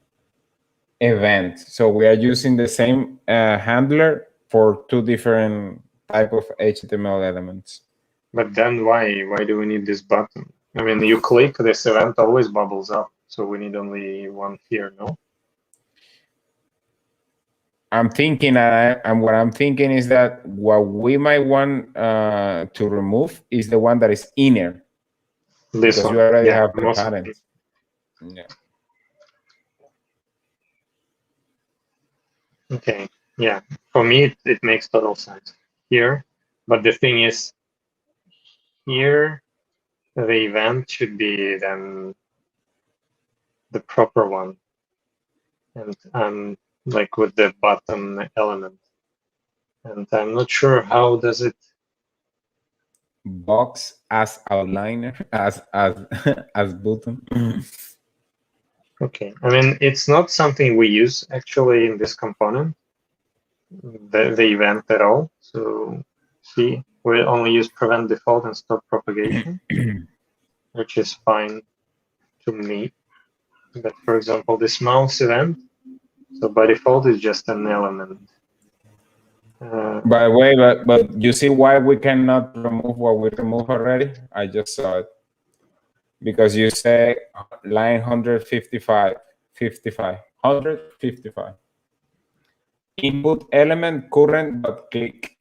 event. So we are using the same handler for two different type of HTML elements. But then why do we need this button? I mean, you click, this event always bubbles up. So we need only one here, no? I'm thinking, and what I'm thinking is that what we might want to remove is the one that is inner. This because one. you already Yeah, have the pattern. Yeah. Okay. Yeah. For me, it makes total sense here. But the thing is, here, the event should be then the proper one. And like with the bottom element. And I'm not sure how does it Box as outliner, as button. Okay, I mean, it's not something we use actually in this component, the event at all. So see, we only use prevent default and stop propagation, which is fine to me. But for example, this mouse event, so by default is just an element. By the way, but you see why we cannot remove what we removed already? I just saw it. Because you say line 155, 155. Input element current dot click.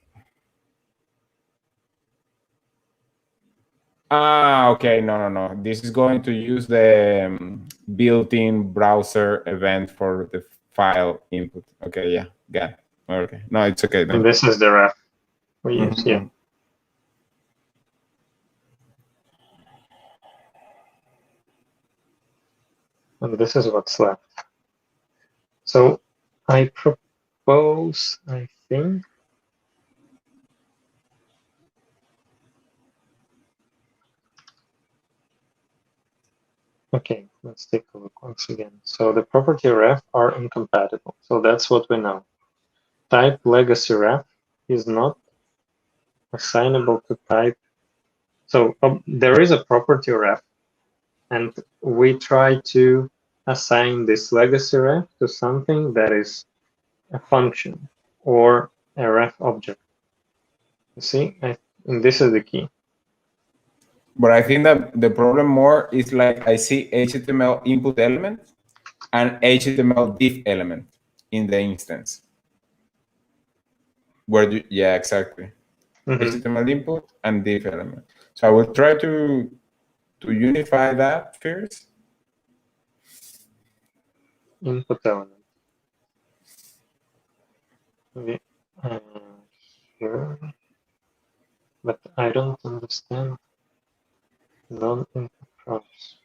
Okay, no. This is going to use the built-in browser event for the file input. Okay, yeah, got it. Okay, no, it's okay then. And this is the ref we use, yeah. And this is what's left. So I propose, I think, okay, let's take a look once again. So the property ref are incompatible. So that's what we know. Type legacy ref is not assignable to type. So there is a property ref, and we try to assign this legacy ref to something that is a function or a ref object. You see, and this is the key. But I think that the problem more is like I see HTML input element and HTML div element in the instance. Yeah, exactly. HTML input and div element. So I will try to unify that first. Input element. Okay. Sure. But I don't understand non-input props.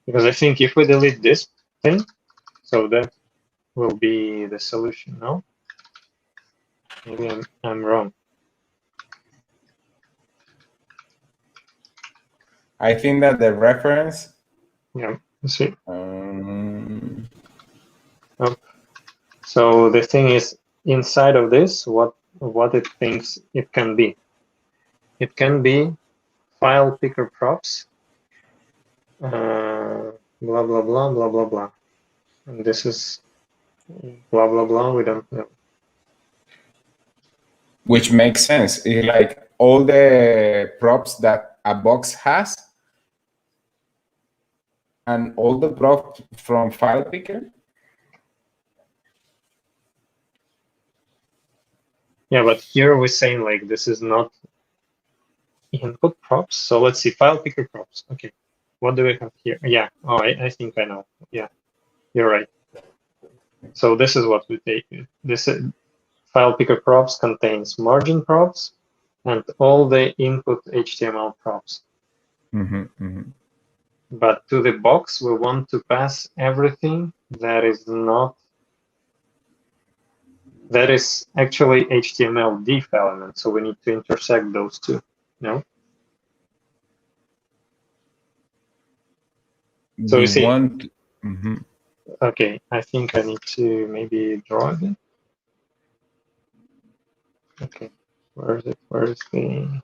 Because I think if we delete this thing, so that will be the solution, no? Maybe I'm wrong. I think that the reference. Yeah, you see. Um, Oh. So the thing is, inside of this, what it thinks it can be. It can be file picker props, blah blah blah blah blah blah, and this is blah blah blah. We don't know. which makes sense. It's like all the props that a box has, and all the props from file picker. Yeah, but here we're saying like this is not input props. So let's see, file picker props. Okay, what do we have here? Yeah, oh, I think I know. Yeah, you're right. So this is what we take. This file picker props contains margin props and all the input HTML props. But to the box, we want to pass everything that is not, that is actually HTML div element. So we need to intersect those two. No? So you see, want. okay, I think I need to maybe draw it. Okay, where is it? Where is the,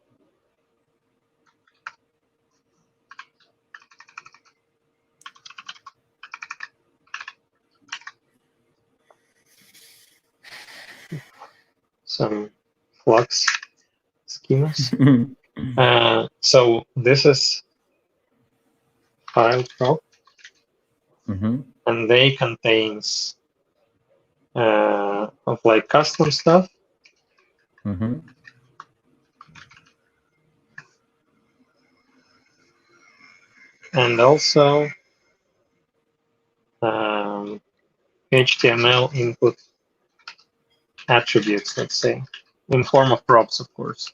some flux schemas? So this is file prop, and they contains of like custom stuff. And also HTML input attributes, let's say, in form of props, of course.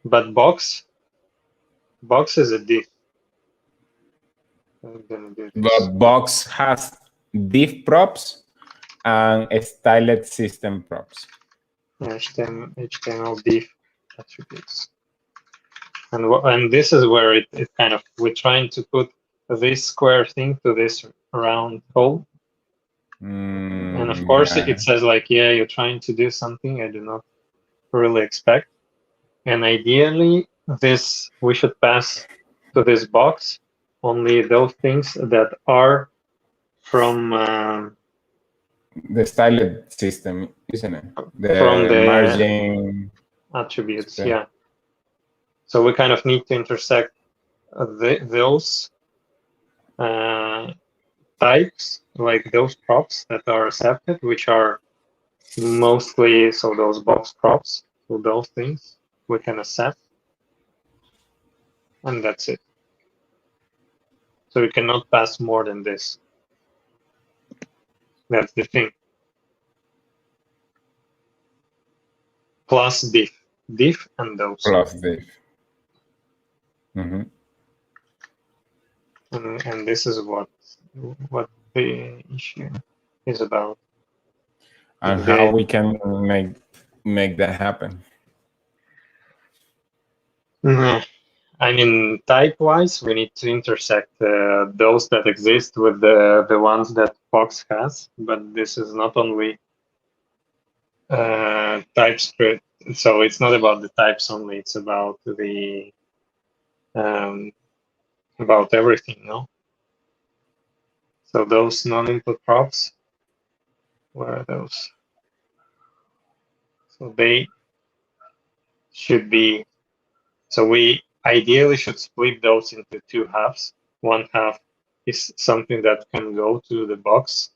But box is a div. I'm gonna do this. But box has div props and styled system props. HTML div attributes. And this is where it kind of, we're trying to put this square thing to this round hole. And of course, Yeah. it says like, yeah, you're trying to do something I do not really expect. And ideally, this we should pass to this box only those things that are from the styled system, isn't it? from The the margin attributes. spread. Yeah. So we kind of need to intersect those types, like those props that are accepted, which are mostly so those box props. So those things we can accept, and that's it. So we cannot pass more than this. That's the thing. Plus div and those. Plus div. And this is what the issue is about. And how we can make that happen. I mean, type-wise, we need to intersect those that exist with the ones that Fox has, but this is not only TypeScript. So it's not about the types only, it's about the about everything, no? So those non-input props, where are those? So they should be, so we ideally should split those into two halves. One half is something that can go to the box,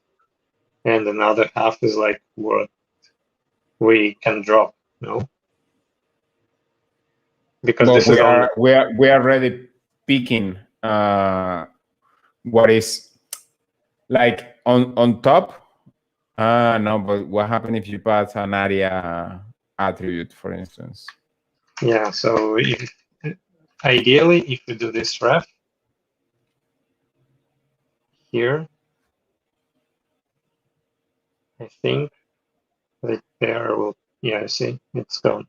and another half is like what we can drop, no? Because But this is only, we are already picking what is like on top. No, but what happens if you pass an area attribute, for instance? yeah. So if, ideally, if you do this ref here, I think that there will, yeah, see, it's gone.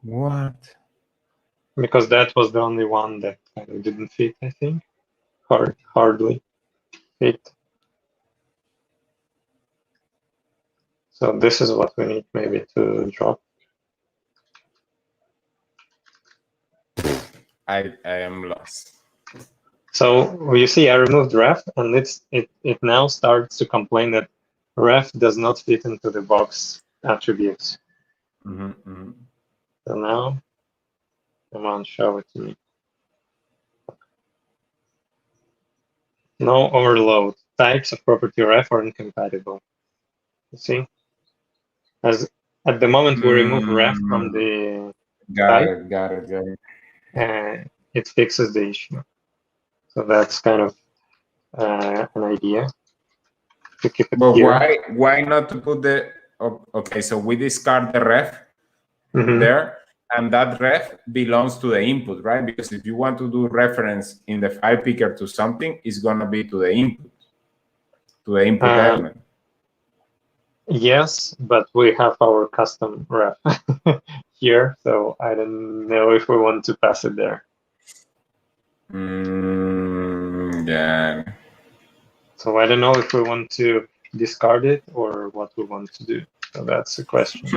What? Because that was the only one that kind of didn't fit, I think. Hardly fit. So this is what we need maybe to drop. I am lost. So you see, I removed ref, and it now starts to complain that ref does not fit into the box attributes. So now, come on, show it to me. No overload. Types of property ref are incompatible. You see, as at the moment we remove ref from the type, Got it. it fixes the issue. So that's kind of an idea to keep it But here. why not to put the okay? So we discard the ref there, and that ref belongs to the input, right? Because if you want to do reference in the file picker to something, it's gonna be to the input element. Yes, but we have our custom ref here, so I don't know if we want to pass it there. Yeah. So I don't know if we want to discard it or what we want to do. So that's the question.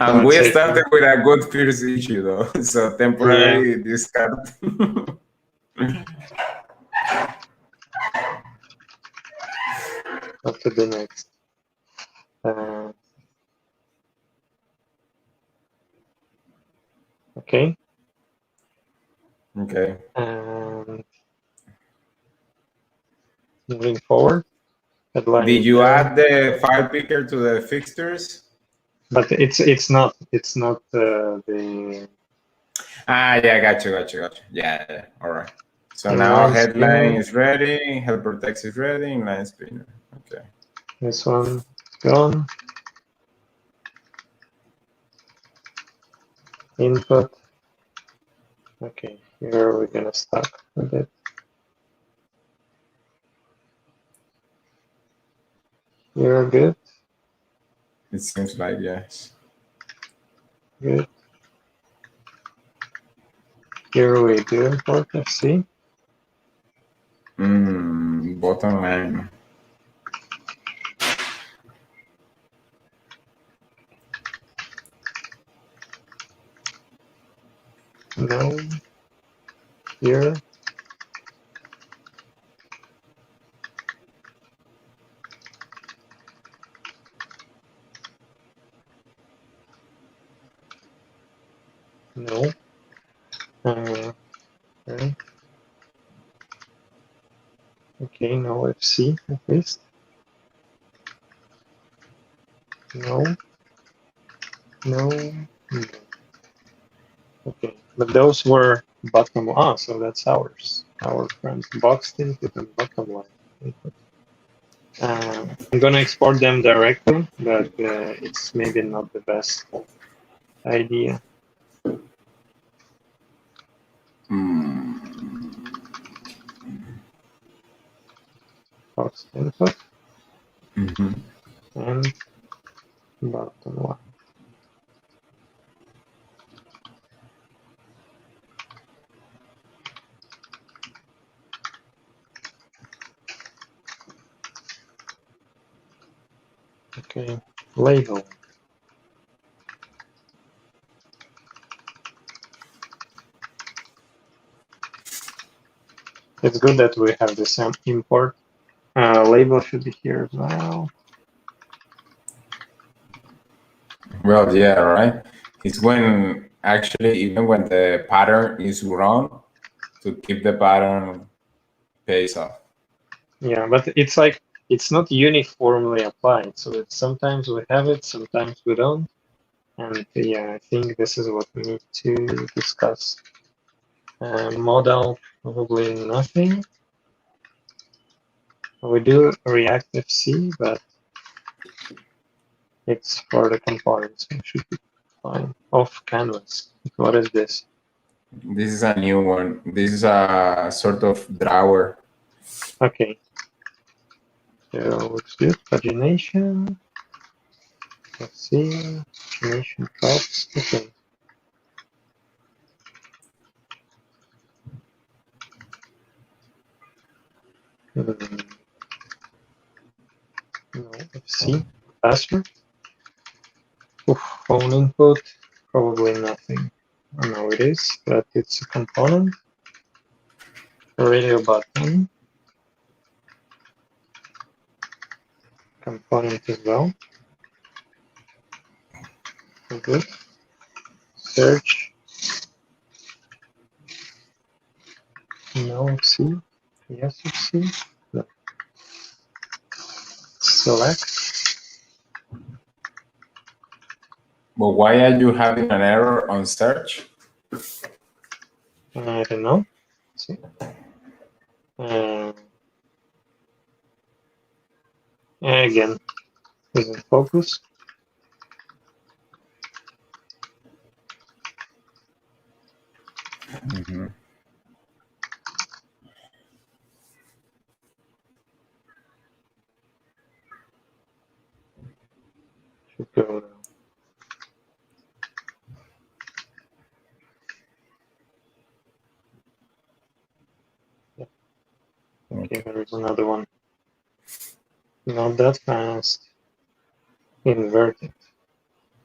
And we started with a good first issue, though. So temporary discard. Up to the next. Okay. Okay. And moving forward. Did you add the file picker to the fixtures? But it's not the. Yeah, gotcha. Yeah. All right. So now headline is ready, helper text is ready, inline spinner. Okay. This one gone. Input. Okay, here we're gonna start with it. You're good. It seems like yes. Good. Here we do import FC. Bottom line. No. Here. No. Okay. Okay, no FC at least. No. Okay, but those were bottom. So that's ours. Our friends boxed input and bottom line input. I'm gonna export them directly, but it's maybe not the best idea. Box input and bottom line. Okay, label. It's good that we have the same import. Label should be here as well. Well, yeah, right. It's when actually even when the pattern is wrong, to keep the pattern pays off. Yeah, but it's like it's not uniformly applied. So it's sometimes we have it, sometimes we don't. And yeah, I think this is what we need to discuss. Model, probably nothing. We do React FC, but it's for the components. So it should be fine. Off canvas. What is this? This is a new one. This is a sort of drawer. Okay. So looks good. Pagination. Let's see. Nation props. Okay. No, FC. Password. Oof, phone input. Probably nothing. I know it is, but it's a component. Radio button. Component as well. Good. Search. No FC. Yes FC. No. Select. But why are you having an error on search? I don't know. Let's see. Again, isn't focus. Mm-hmm. Should go now. Yeah. Okay, there is another one. Not that fast. Inverted.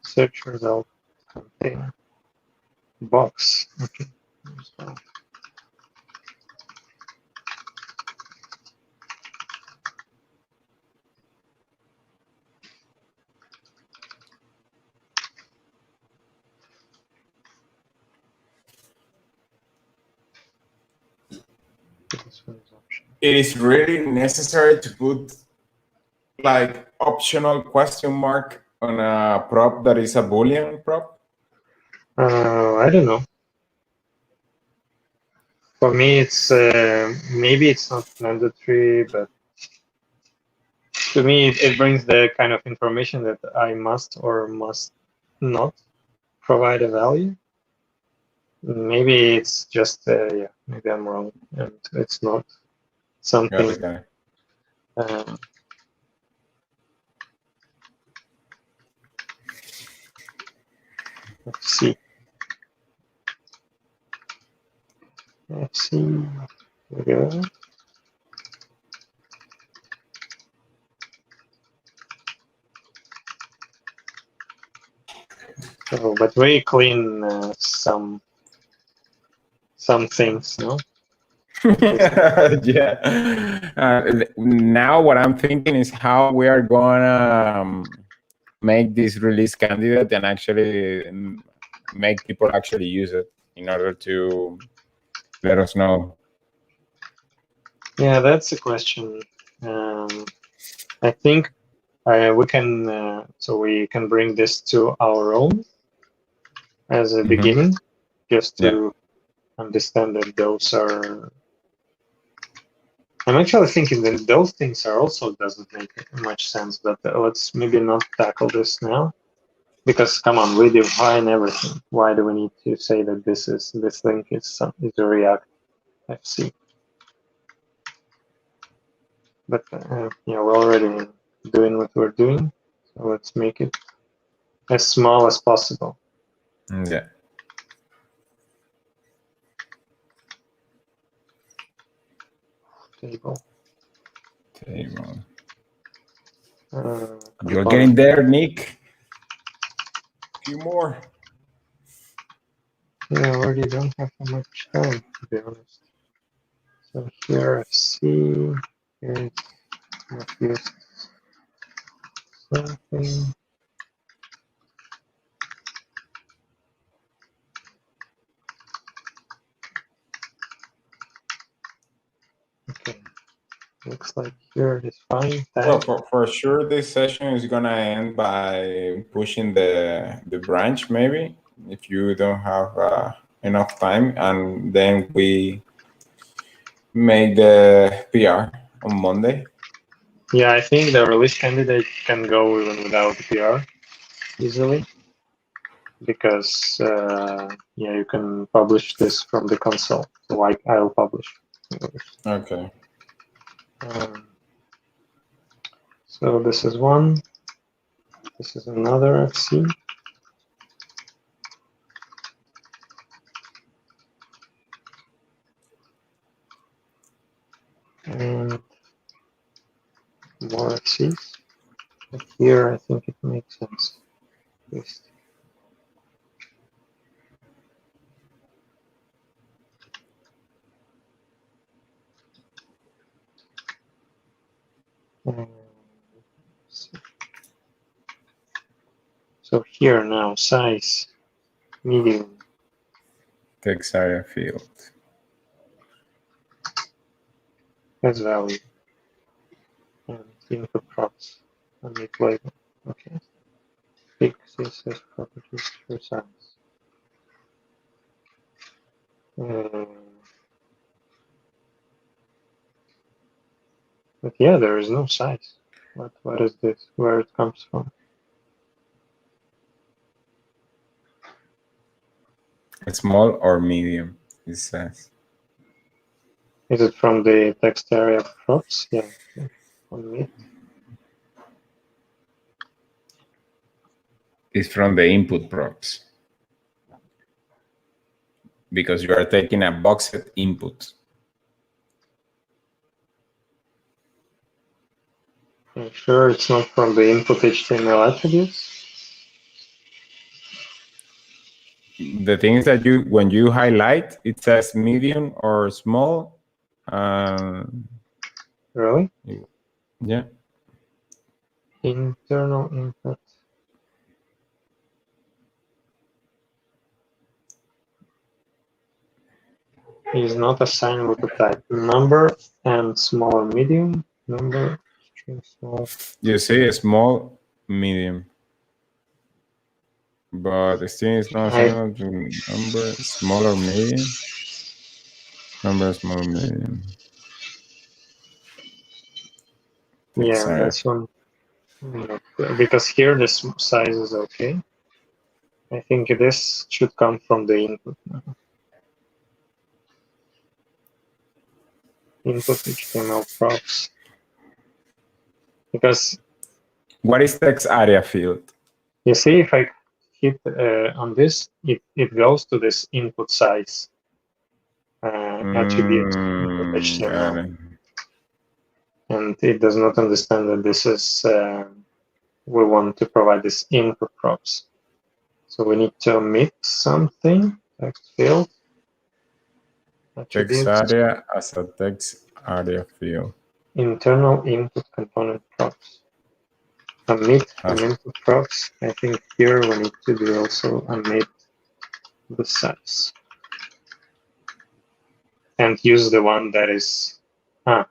Search result. Container. Box. Okay. It is really necessary to put like optional question mark on a prop that is a Boolean prop? I don't know. For me, it's maybe it's not mandatory, but to me, it brings the kind of information that I must or must not provide a value. Maybe it's just yeah, maybe I'm wrong, and it's not something. Okay. Let's see. Let's see. Here we go. Oh, but very clean some things, no? Yeah. Now what I'm thinking is how we are gonna make this release candidate and actually make people actually use it in order to let us know. Yeah, that's a question. I think we can so we can bring this to our own as a beginning, just to understand that those are. I'm actually thinking that those things are also doesn't make much sense, but let's maybe not tackle this now, because come on, we define everything. Why do we need to say that this link is a React FC? But yeah, we're already doing what we're doing, so let's make it as small as possible. Yeah. Table. You're getting there, Nick. A few more. Yeah, I already don't have much time, to be honest. So here FC, here's refuse something. Okay, looks like here it is fine. Well, for sure, this session is gonna end by pushing the branch, maybe, if you don't have enough time, and then we make the PR on Monday. Yeah, I think the release candidate can go even without PR easily, because yeah, you can publish this from the console. So I'll publish. Okay. So this is one. This is another FC. And more FCs. But here I think it makes sense. List. So here now, size, medium. Text area field. Has value. And input props. And make label. Okay. Pick CSS properties for size. But yeah, there is no size. What is this? Where it comes from? Small or medium, it says. Is it from the text area props? Yeah, on me. It's from the input props. Because you are taking a boxed input. I'm sure it's not from the input HTML attributes. The thing is that when you highlight, it says medium or small. Really? Yeah. Internal input. Is not assigned with the type number and small or medium. Number, string small. You see, small, medium. But the string is not assigned to number, small or medium. Number, small, medium. Yeah, that's one. Because here the size is okay. I think this should come from the input. Input HTML props. Because what is text area field? You see, if I hit on this, it goes to this input size attribute input HTML. And it does not understand that this is, we want to provide this input props. So we need to omit something, text field. Text area as a text area field. Internal input component props. Omit input props. I think here we need to do also omit the size. And use the one that is, no.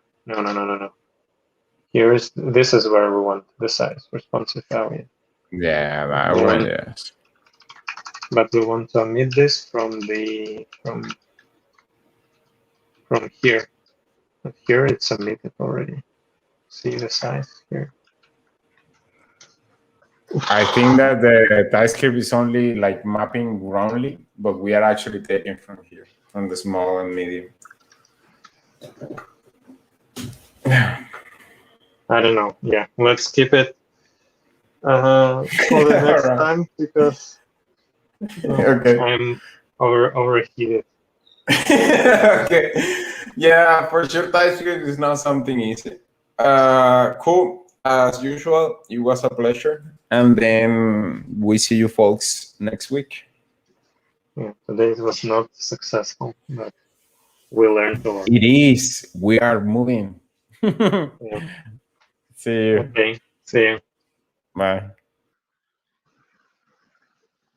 This is where we want the size, responsive value. Yeah, that one, yes. But we want to omit this from here. But here it's omitted already. See the size here. I think that the TypeScript is only like mapping wrongly, but we are actually taking from here, from the small and medium. I don't know. Yeah, let's keep it for the next time because okay. I'm overheated. Okay. Yeah, for sure, TypeScript is not something easy. Cool. As usual, it was a pleasure. And then we see you folks next week. Yeah, today was not successful, but we learned a lot. It is. We are moving. Yeah. See you. Okay. See you. Bye.